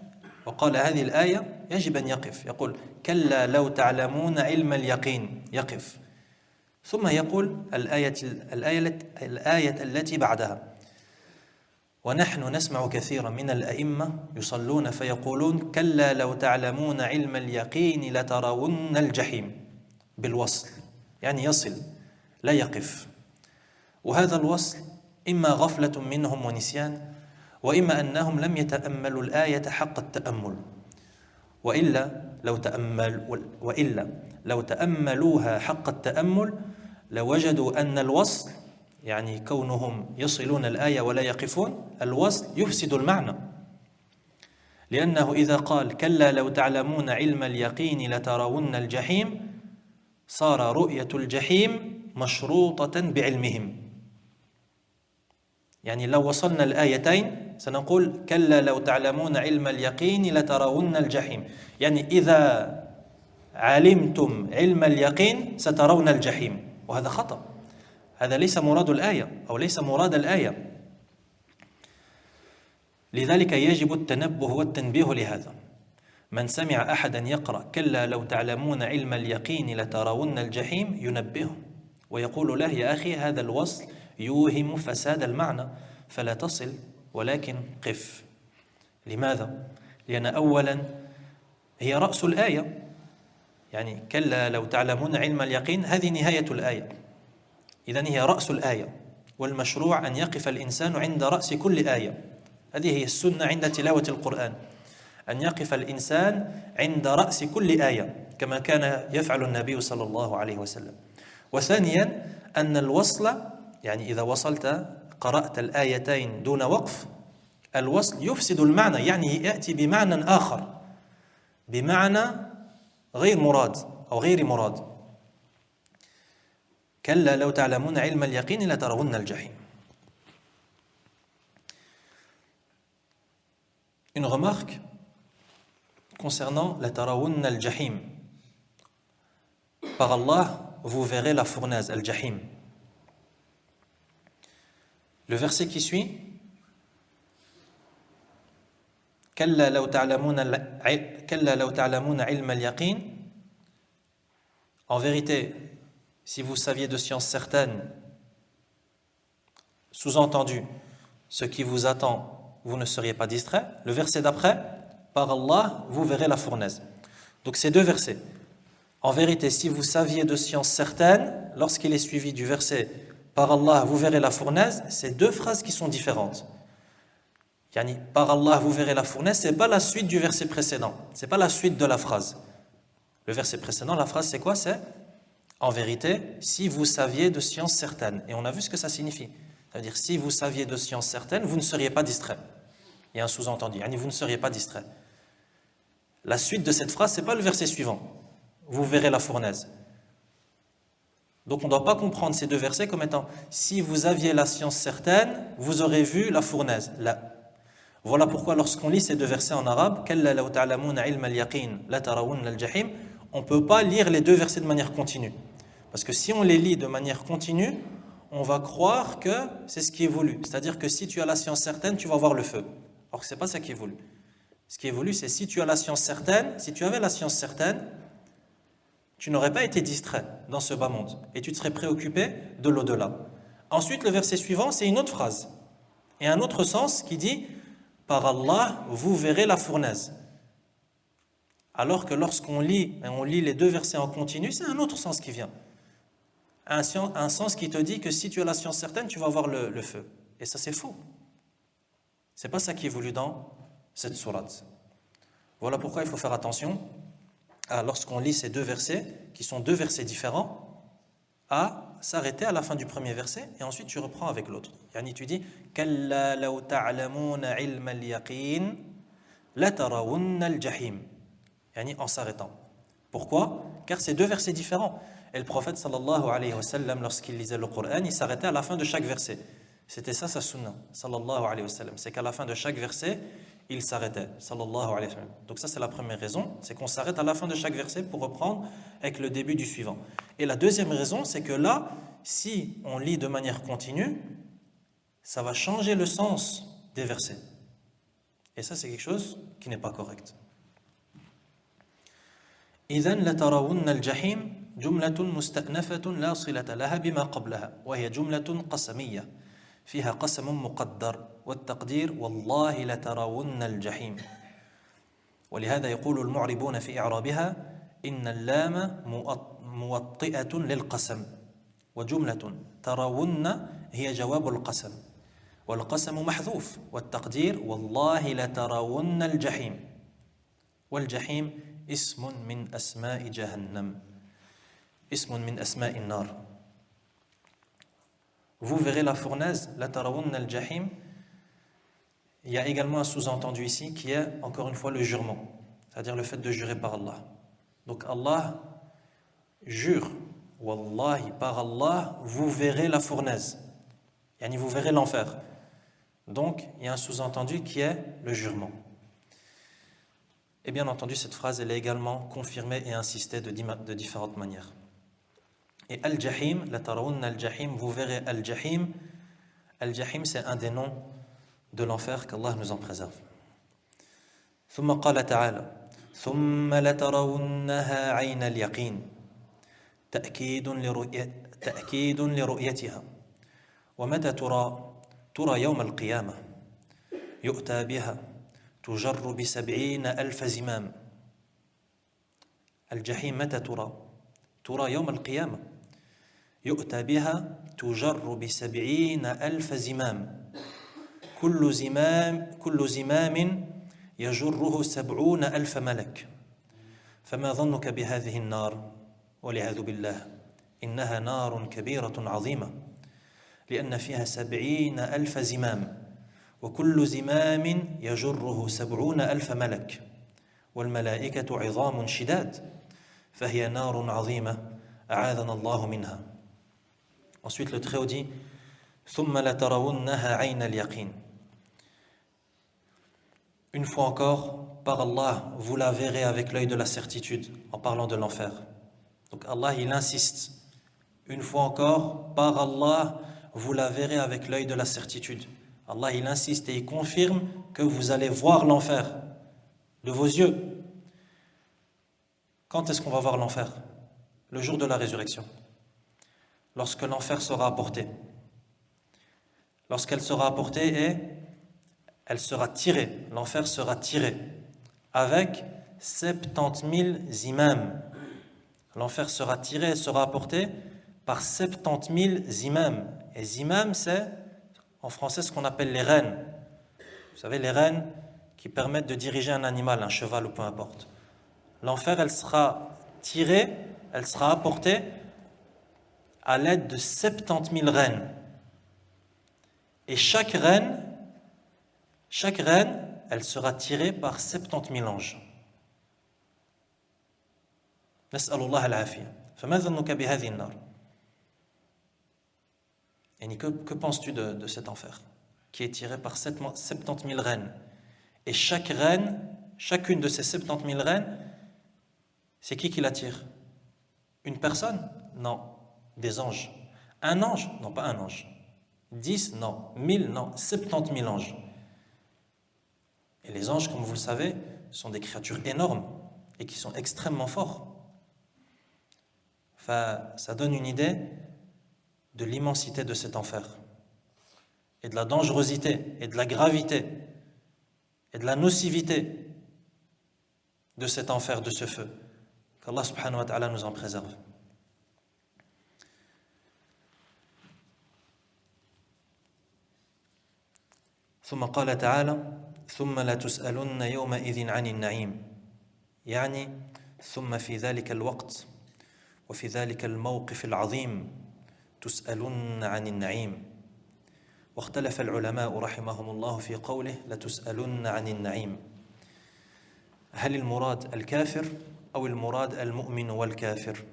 وقال هذه الآية يجب أن يقف يقول كلا لو تعلمون علم اليقين يقف ثم يقول الآية التي بعدها ونحن نسمع كثيرا من الأئمة يصلون فيقولون كلا لو تعلمون علم اليقين لترون الجحيم بالوصل يعني يصل لا يقف وهذا الوصل إما غفلة منهم ونسيان وإما أنهم لم يتأملوا الآية حق التأمل وإلا لو تأملوها حق التأمل لوجدوا أن الوصل يعني كونهم يصلون الآية ولا يقفون الوصل يفسد المعنى لأنه إذا قال كلا لو تعلمون علم اليقين لترون الجحيم صار رؤية الجحيم مشروطة بعلمهم يعني لو وصلنا الآيتين سنقول كلا لو تعلمون علم اليقين لترون الجحيم. يعني إذا علمتم علم اليقين سترون الجحيم، وهذا خطأ. هذا ليس مراد الآية أو ليس مراد الآية. لذلك يجب التنبه والتنبيه لهذا. من سمع أحدا يقرأ كلا لو تعلمون علم اليقين لترون الجحيم ينبهه ويقول له يا أخي هذا الوصل يوهم فساد المعنى فلا تصل، ولكن قف. لماذا؟ لأن أولا هي رأس الآية، يعني كلا لو تعلمون علم اليقين هذه نهاية الآية، إذن هي رأس الآية، والمشروع أن يقف الإنسان عند رأس كل آية. هذه هي السنة عند تلاوة القرآن، أن يقف الإنسان عند رأس كل آية كما كان يفعل النبي صلى الله عليه وسلم. وثانيا أن الوصل، يعني إذا وصلت قرأت الآيتين دون وقف، الوصل يفسد المعنى، يعني يأتي بمعنى آخر، بمعنى غير مراد أو غير مراد. كلا لو تعلمون علم اليقين لترون الجحيم. Une remarque concernant la tarawun al-jahim. Par Allah, vous verrez la fournaise, al-jahim. Le verset qui suit, كلا لو تعلمون علم اليقين. En vérité, si vous saviez de science certaine, sous-entendu, ce qui vous attend, vous ne seriez pas distrait. Le verset d'après, par Allah, vous verrez la fournaise. Donc ces deux versets. En vérité, si vous saviez de science certaine, lorsqu'il est suivi du verset par Allah, vous verrez la fournaise, c'est deux phrases qui sont différentes. Yani, par Allah, vous verrez la fournaise, c'est pas la suite du verset précédent. C'est pas la suite de la phrase. Le verset précédent, la phrase c'est quoi? C'est en vérité, si vous saviez de science certaine. Et on a vu ce que ça signifie. C'est-à-dire, si vous saviez de science certaine, vous ne seriez pas distrait. Il y a un sous-entendu. Yani, vous ne seriez pas distrait. La suite de cette phrase, c'est pas le verset suivant. Vous verrez la fournaise. Donc on ne doit pas comprendre ces deux versets comme étant si vous aviez la science certaine, vous aurez vu la fournaise. Là. Voilà pourquoi lorsqu'on lit ces deux versets en arabe, on ne peut pas lire les deux versets de manière continue. Parce que si on les lit de manière continue, on va croire que c'est ce qui est voulu. C'est-à-dire que si tu as la science certaine, tu vas voir le feu. Or que ce n'est pas ça qui est voulu. Ce qui est voulu, c'est si tu as la science certaine, si tu avais la science certaine, tu n'aurais pas été distrait dans ce bas monde et tu te serais préoccupé de l'au-delà. Ensuite, le verset suivant, c'est une autre phrase et un autre sens qui dit « Par Allah, vous verrez la fournaise ». Alors que lorsqu'on lit, et on lit les deux versets en continu, c'est un autre sens qui vient. Un sens qui te dit que si tu as la science certaine, tu vas voir le feu. Et ça, c'est faux. C'est pas ça qui est voulu dans cette sourate. Voilà pourquoi il faut faire attention lorsqu'on lit ces deux versets, qui sont deux versets différents, à s'arrêter à la fin du premier verset et ensuite tu reprends avec l'autre. Yani tu dis Kalla law ta'lamuna ilma al-yaqin la tarawunna al-jahim. Yani en s'arrêtant. Pourquoi? Car c'est deux versets différents. Et le prophète sallallahu alayhi wa sallam, lorsqu'il lisait le Coran, il s'arrêtait à la fin de chaque verset. C'était ça sa sunna, sallallahu alayhi wa sallam. C'est qu'à la fin de chaque verset, il s'arrêtait, sallallahu alayhi wa sallam. Donc ça c'est la première raison, c'est qu'on s'arrête à la fin de chaque verset pour reprendre avec le début du suivant. Et la deuxième raison, c'est que là, si on lit de manière continue, ça va changer le sens des versets. Et ça c'est quelque chose qui n'est pas correct. إذن لترون الجحيم جملة مستأنفة لا صلة لها بما قبلها وهي جملة قسمية فيها قسم مقدر والتقدير والله لترون الجحيم. ولهذا يقول المعربون في إعرابها إن اللام موطئة للقسم وجملة ترون هي جواب القسم والقسم محذوف والتقدير والله لترون الجحيم والجحيم اسم من أسماء جهنم اسم من أسماء النار. Vous verrez la fournaise, la tarawunna al-jahim. Il y a également un sous-entendu ici qui est encore une fois le jurement, c'est-à-dire le fait de jurer par Allah. Donc Allah jure, Wallahi, par Allah, vous verrez la fournaise, yani vous verrez l'enfer. Donc, il y a un sous-entendu qui est le jurement. Et bien entendu, cette phrase, elle est également confirmée et insistée de différentes manières. Et Al-Jahim, la tarawunna Al-Jahim, vous verrez Al-Jahim. Al-Jahim, c'est un des noms de l'enfer, qu'Allah nous en préserve. ثم قال تعالى ثم لترونها عين اليقين تأكيد لرؤيتها ومتى ترى يوم القيامة يؤتى بها تجر ب70,000 زمام. الجحيم متى ترى يوم القيامة يؤتى بها تجر ب70,000 زمام كل زمام يجره 70,000 ملك فما ظنك بهذه النار والعياذ بالله إنها نار كبيرة عظيمة لأن فيها 70,000 زمام وكل زمام يجره 70,000 ملك والملائكة عظام شداد فهي نار عظيمة أعاذنا الله منها. Ensuite le Très-Haut dit ثم لترونها عين اليقين. Une fois encore, par Allah, vous la verrez avec l'œil de la certitude, en parlant de l'enfer. Donc Allah, il insiste. Une fois encore, par Allah, vous la verrez avec l'œil de la certitude. Allah, il insiste et il confirme que vous allez voir l'enfer de vos yeux. Quand est-ce qu'on va voir l'enfer? Le jour de la résurrection. Lorsque l'enfer sera apporté. Lorsqu'elle sera apportée et elle sera tirée, l'enfer sera tiré avec 70,000 imams. L'enfer sera tiré et sera apporté par 70,000 imams. Et imams, c'est en français ce qu'on appelle les rênes. Vous savez, les rênes qui permettent de diriger un animal, un cheval ou peu importe. L'enfer, elle sera tirée, elle sera apportée à l'aide de 70,000 rênes. Et chaque reine, elle sera tirée par 70,000 anges. نسأل الله العافية. فما ظنك بهذه النار؟ Et que penses-tu de cet enfer qui est tiré par 70,000 reines? Et chaque reine, chacune de ces 70,000 reines, c'est qui la tire? Une personne? Non. Des anges. Un ange? Non, pas un ange. 10? Non. 1000? Non. 70,000 anges. Et les anges, comme vous le savez, sont des créatures énormes et qui sont extrêmement forts. Enfin, ça donne une idée de l'immensité de cet enfer et de la dangerosité et de la gravité et de la nocivité de cet enfer, de ce feu. Qu'Allah subhanahu wa ta'ala nous en préserve. ثم قال تعالى ثم لا تسألن يومئذ عن النعيم يعني ثم في ذلك الوقت وفي ذلك الموقف العظيم تسألن عن النعيم واختلف العلماء رحمهم الله في قوله لتسألن عن النعيم هل المراد الكافر أو المراد المؤمن والكافر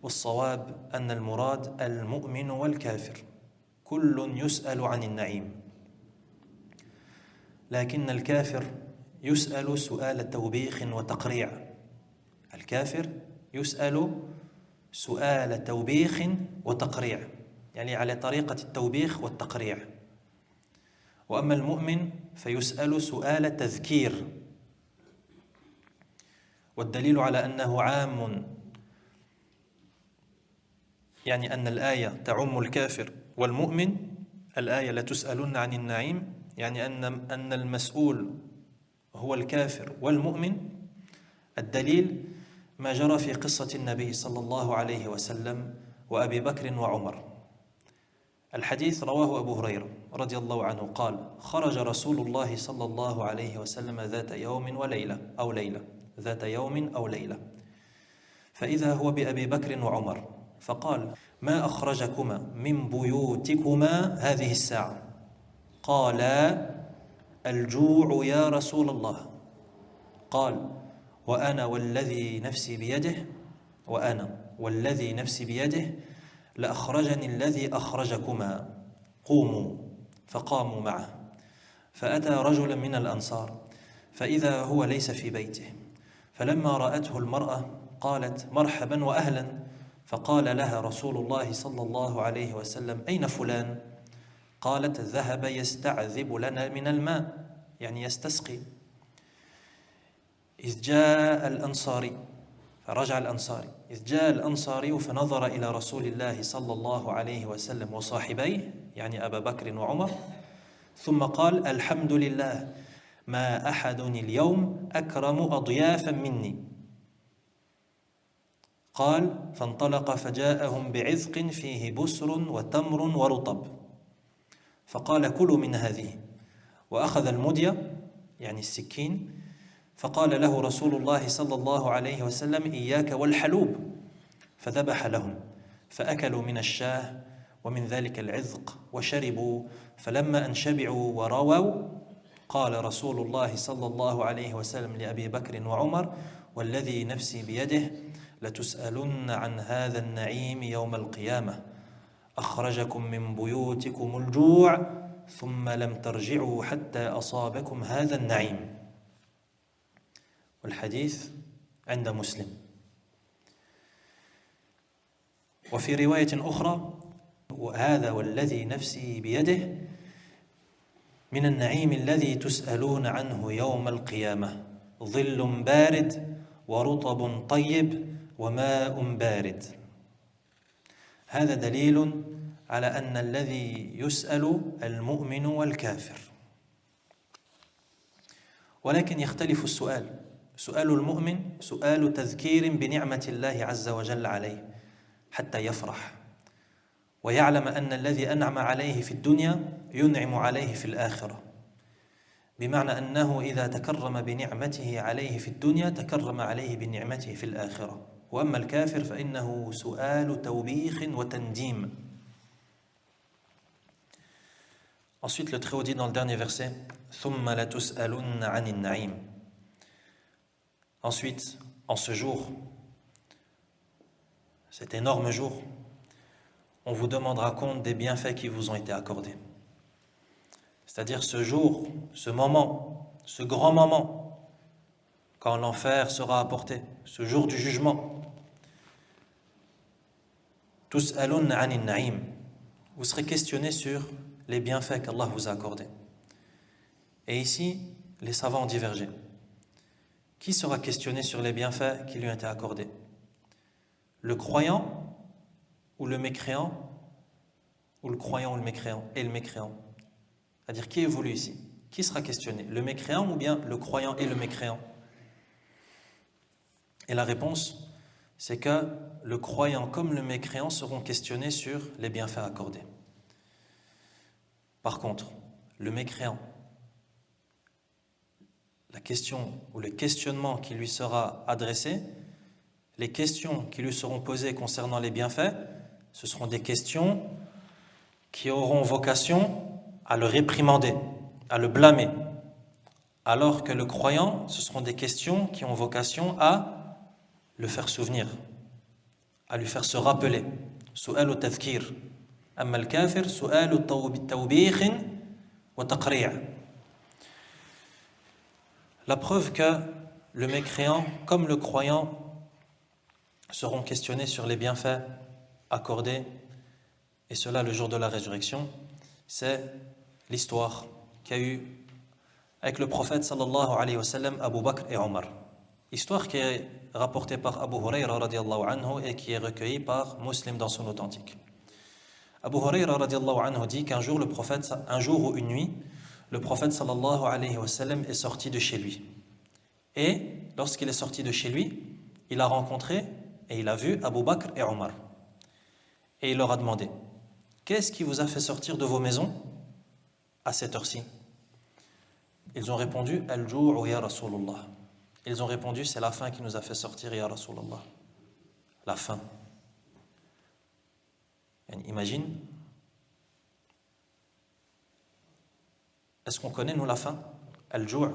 والصواب أن المراد المؤمن والكافر كل يسأل عن النعيم لكن الكافر يسأل سؤال توبيخ وتقريع الكافر يسأل سؤال توبيخ وتقريع يعني على طريقة التوبيخ والتقريع وأما المؤمن فيسأل سؤال تذكير والدليل على أنه عام يعني أن الآية تعم الكافر والمؤمن الآية لتسألن عن النعيم يعني أن المسؤول هو الكافر والمؤمن الدليل ما جرى في قصة النبي صلى الله عليه وسلم وأبي بكر وعمر الحديث رواه أبو هريرة رضي الله عنه قال خرج رسول الله صلى الله عليه وسلم ذات يوم أو ليلة فإذا هو بأبي بكر وعمر فقال ما أخرجكما من بيوتكما هذه الساعة قال الجوع يا رسول الله قال وأنا والذي نفسي بيده لأخرجني الذي أخرجكما قوموا فقاموا معه فأتى رجلا من الأنصار فإذا هو ليس في بيته فلما رأته المرأة قالت مرحبا وأهلا فقال لها رسول الله صلى الله عليه وسلم أين فلان؟ قالت ذهب يستعذب لنا من الماء يعني يستسقي إذ جاء الأنصاري فرجع الأنصاري إذ جاء الأنصاري فنظر إلى رسول الله صلى الله عليه وسلم وصاحبيه يعني أبا بكر وعمر ثم قال الحمد لله ما أحد اليوم أكرم أضيافا مني قال فانطلق فجاءهم بعذق فيه بسر وتمر ورطب فقال كلوا من هذه وأخذ المدية يعني السكين فقال له رسول الله صلى الله عليه وسلم إياك والحلوب فذبح لهم فأكلوا من الشاه ومن ذلك العذق وشربوا فلما أن شبعوا ورووا قال رسول الله صلى الله عليه وسلم لأبي بكر وعمر والذي نفسي بيده لتسألن عن هذا النعيم يوم القيامة أخرجكم من بيوتكم الجوع ثم لم ترجعوا حتى أصابكم هذا النعيم والحديث عند مسلم وفي رواية أخرى وهذا والذي نفسي بيده من النعيم الذي تسألون عنه يوم القيامة ظل بارد ورطب طيب وماء بارد هذا دليل على أن الذي يسأل المؤمن والكافر ولكن يختلف السؤال سؤال المؤمن سؤال تذكير بنعمة الله عز وجل عليه حتى يفرح ويعلم أن الذي أنعم عليه في الدنيا ينعم عليه في الآخرة بمعنى أنه إذا تكرم بنعمته عليه في الدنيا تكرم عليه بنعمته في الآخرة وأما الكافر فإنه سؤال توبيخ وتنديم. Ensuite, le Très-Haut dit dans le dernier verset ثُمَّ لَتُسْأَلُنَّ عَنِ النَّعِيمِ. Ensuite, en ce jour, cet énorme jour, on vous demandera compte des bienfaits qui vous ont été accordés. C'est-à-dire ce jour, ce moment, ce grand moment, quand l'enfer sera apporté, ce jour du jugement. تُسْأَلُنَّ عَنِ النَّعِيمِ. Vous serez questionné sur les bienfaits qu'Allah vous a accordés. Et ici, les savants ont divergé. Qui sera questionné sur les bienfaits qui lui ont été accordés? Le croyant ou le mécréant? Ou le croyant ou le mécréant? Et le mécréant? C'est-à-dire, qui est voulu ici? Qui sera questionné? Le mécréant ou bien le croyant et le mécréant? Et la réponse, c'est que le croyant comme le mécréant seront questionnés sur les bienfaits accordés. Par contre, le mécréant, la question ou le questionnement qui lui sera adressé, les questions qui lui seront posées concernant les bienfaits, ce seront des questions qui auront vocation à le réprimander, à le blâmer. Alors que le croyant, ce seront des questions qui ont vocation à le faire souvenir, à lui faire se rappeler. Su'al tadhkir. Amma al-kafir, su'al tawbikh wa taqri'. La preuve que le mécréant comme le croyant seront questionnés sur les bienfaits accordés, et cela le jour de la résurrection, c'est l'histoire qu'il y a eu avec le prophète sallallahu alayhi wa sallam, Abu Bakr et Omar. Histoire qui est rapportée par Abu Hurayra radiallahu anhu et qui est recueillie par Muslim dans son authentique. Abu Hurayra radiallahu anhu dit qu'un jour, un jour ou une nuit, le prophète sallallahu alayhi wa sallam est sorti de chez lui. Et lorsqu'il est sorti de chez lui, il a rencontré et il a vu Abu Bakr et Omar. Et il leur a demandé: qu'est-ce qui vous a fait sortir de vos maisons à cette heure-ci? Ils ont répondu: Al-Ju'u ya Rasulullah. Ils ont répondu: c'est la faim qui nous a fait sortir, ya Rasulullah. La faim. Imagine. Est-ce qu'on connaît, nous, la faim? Al-Ju',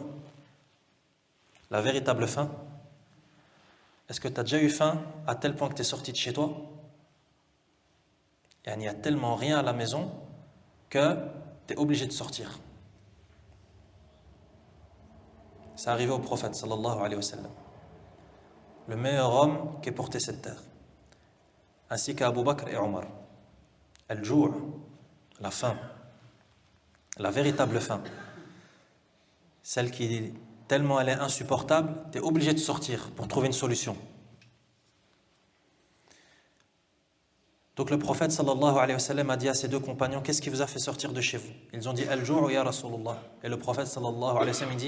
la véritable faim. Est-ce que tu as déjà eu faim à tel point que tu es sorti de chez toi? Il n'y a tellement rien à la maison que tu es obligé de sortir. C'est arrivé au prophète sallallahu alayhi wa sallam, le meilleur homme qu'ait porté cette terre, ainsi qu'à Abu Bakr et Omar. Al-Jou', la faim, la véritable faim, celle qui, tellement elle est insupportable, tu es obligé de sortir pour trouver une solution. Donc le prophète sallallahu alayhi wa sallam a dit à ses deux compagnons, qu'est-ce qui vous a fait sortir de chez vous? Ils ont dit Al-Jou' ya Rasulullah. Et le prophète sallallahu alayhi wa sallam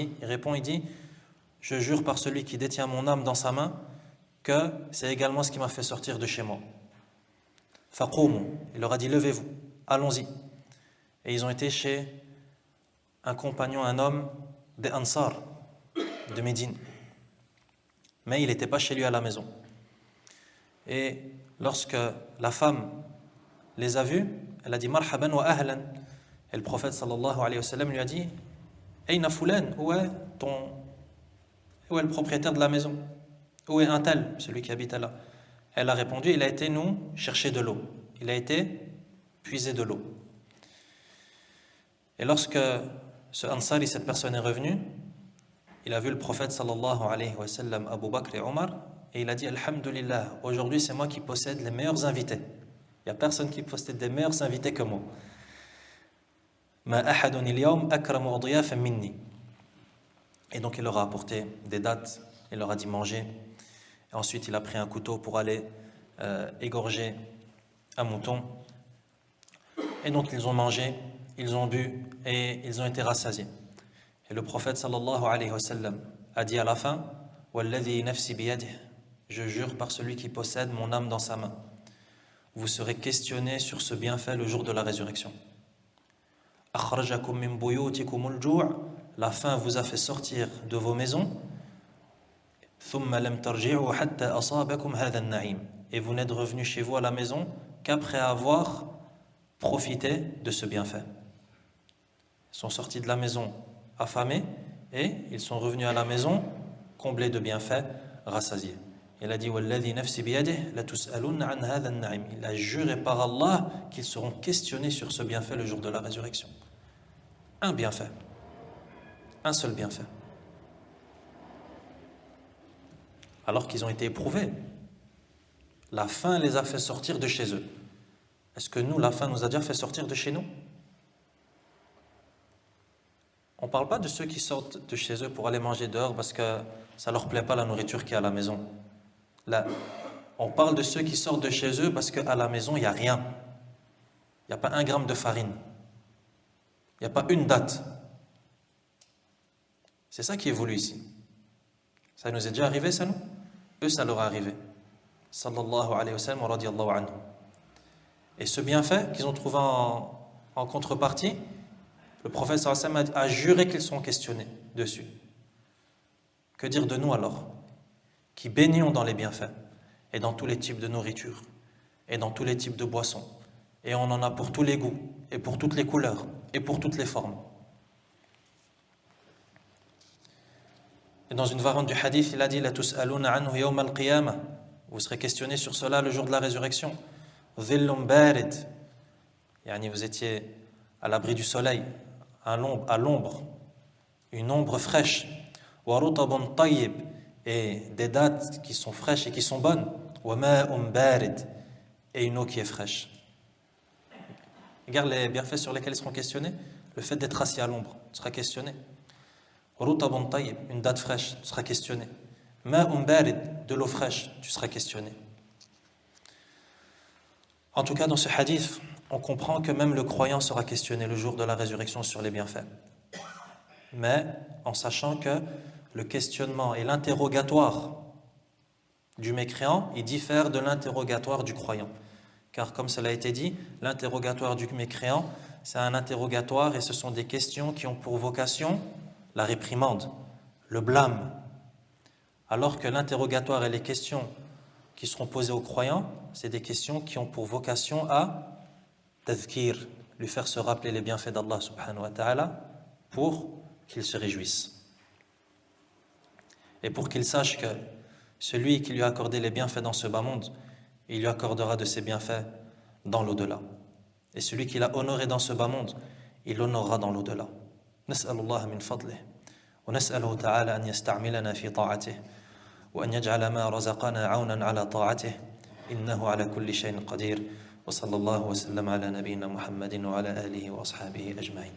il dit, je jure par celui qui détient mon âme dans sa main que c'est également ce qui m'a fait sortir de chez moi. Faqoumu, il leur a dit levez-vous, allons-y. Et ils ont été chez un compagnon, un homme des Ansar de Médine. Mais il n'était pas chez lui à la maison. Et lorsque la femme les a vus, elle a dit marhaban wa ahlan. Et le prophète sallallahu alayhi wa sallam lui a dit Ayna fulan, où est le propriétaire de la maison? Où est un tel, celui qui habite là? Elle a répondu, il a été nous chercher de l'eau. Il a été puiser de l'eau. Et lorsque ce Ansari, cette personne est revenue, il a vu le prophète sallallahu alayhi wa sallam, Abu Bakr et Omar, et il a dit Alhamdulillah, aujourd'hui c'est moi qui possède les meilleurs invités. Il n'y a personne qui possède des meilleurs invités que moi. Ma ahadun il-yawm akramu adiyafan minni. Et donc il leur a apporté des dattes, il leur a dit manger. Et ensuite il a pris un couteau pour aller égorger un mouton. Et donc ils ont mangé, ils ont bu et ils ont été rassasiés. Et le prophète sallallahu alayhi wa sallam a dit à la fin Walladhi nafsi biyadihi, je jure par celui qui possède mon âme dans sa main, vous serez questionné sur ce bienfait le jour de la résurrection. Akhrajakum min buyutikumul ju', la faim vous a fait sortir de vos maisons. Thumma lam tarji'u hatta asabakum hadha an-na'im, et vous n'êtes revenu chez vous à la maison qu'après avoir profité de ce bienfait. Ils sont sortis de la maison affamés et ils sont revenus à la maison comblés de bienfaits, rassasiés. Il a dit Walladhi nafsi biyadihi la tus'alunna an hadha an-na'im. Il a juré par Allah qu'ils seront questionnés sur ce bienfait le jour de la résurrection. Un bienfait, un seul bienfait. Alors qu'ils ont été éprouvés. La faim les a fait sortir de chez eux. Est-ce que nous, la faim nous a déjà fait sortir de chez nous? On ne parle pas de ceux qui sortent de chez eux pour aller manger dehors parce que ça ne leur plaît pas la nourriture qui est à la maison. Là, on parle de ceux qui sortent de chez eux parce qu'à la maison, il n'y a rien. Il n'y a pas 1 gramme de farine. Il n'y a pas une date. C'est ça qui évolue ici. Ça nous est déjà arrivé, ça, nous? Eux, ça leur est arrivé. Sallallahu alayhi wa sallam wa radiyallahu anhu. Et ce bienfait qu'ils ont trouvé en contrepartie, le prophète sallallahu alayhi wa sallam a juré qu'ils seront questionnés dessus. Que dire de nous alors, qui baignons dans les bienfaits, et dans tous les types de nourriture, et dans tous les types de boissons, et on en a pour tous les goûts, et pour toutes les couleurs, et pour toutes les formes. Et dans une variante du hadith, il a dit « La tus'aluna anhu yawm al-qiyamah » vous serez questionné sur cela le jour de la résurrection. « Dhillum barid » yani vous étiez à l'abri du soleil, à l'ombre, une ombre fraîche. « Wa rutabun tayyib » et des dattes qui sont fraîches et qui sont bonnes. « Wa ma'un barid » et une eau qui est fraîche. Regarde les bienfaits sur lesquels ils seront questionnés. Le fait d'être assis à l'ombre, tu seras questionné. Rutabun tayyib, une date fraîche, tu seras questionné. Ma'un barid, de l'eau fraîche, tu seras questionné. En tout cas, dans ce hadith, on comprend que même le croyant sera questionné le jour de la résurrection sur les bienfaits. Mais en sachant que le questionnement et l'interrogatoire du mécréant, il diffère de l'interrogatoire du croyant. Car comme cela a été dit, l'interrogatoire du mécréant, c'est un interrogatoire et ce sont des questions qui ont pour vocation la réprimande, le blâme. Alors que l'interrogatoire et les questions qui seront posées aux croyants, c'est des questions qui ont pour vocation à tadhkir, lui faire se rappeler les bienfaits d'Allah subhanahu wa ta'ala pour qu'il se réjouisse. Et pour qu'il sache que celui qui lui a accordé les bienfaits dans ce bas monde, il lui accordera de ses bienfaits dans l'au-delà. Et celui qui l'a honoré dans ce bas monde, il l'honorera dans l'au-delà. Nas'alullah min fadlih ونسأله تعالى أن يستعملنا في طاعته وأن يجعل ما رزقنا عونا على طاعته إنه على كل شيء قدير وصلى الله وسلم على نبينا محمد وعلى آله وأصحابه أجمعين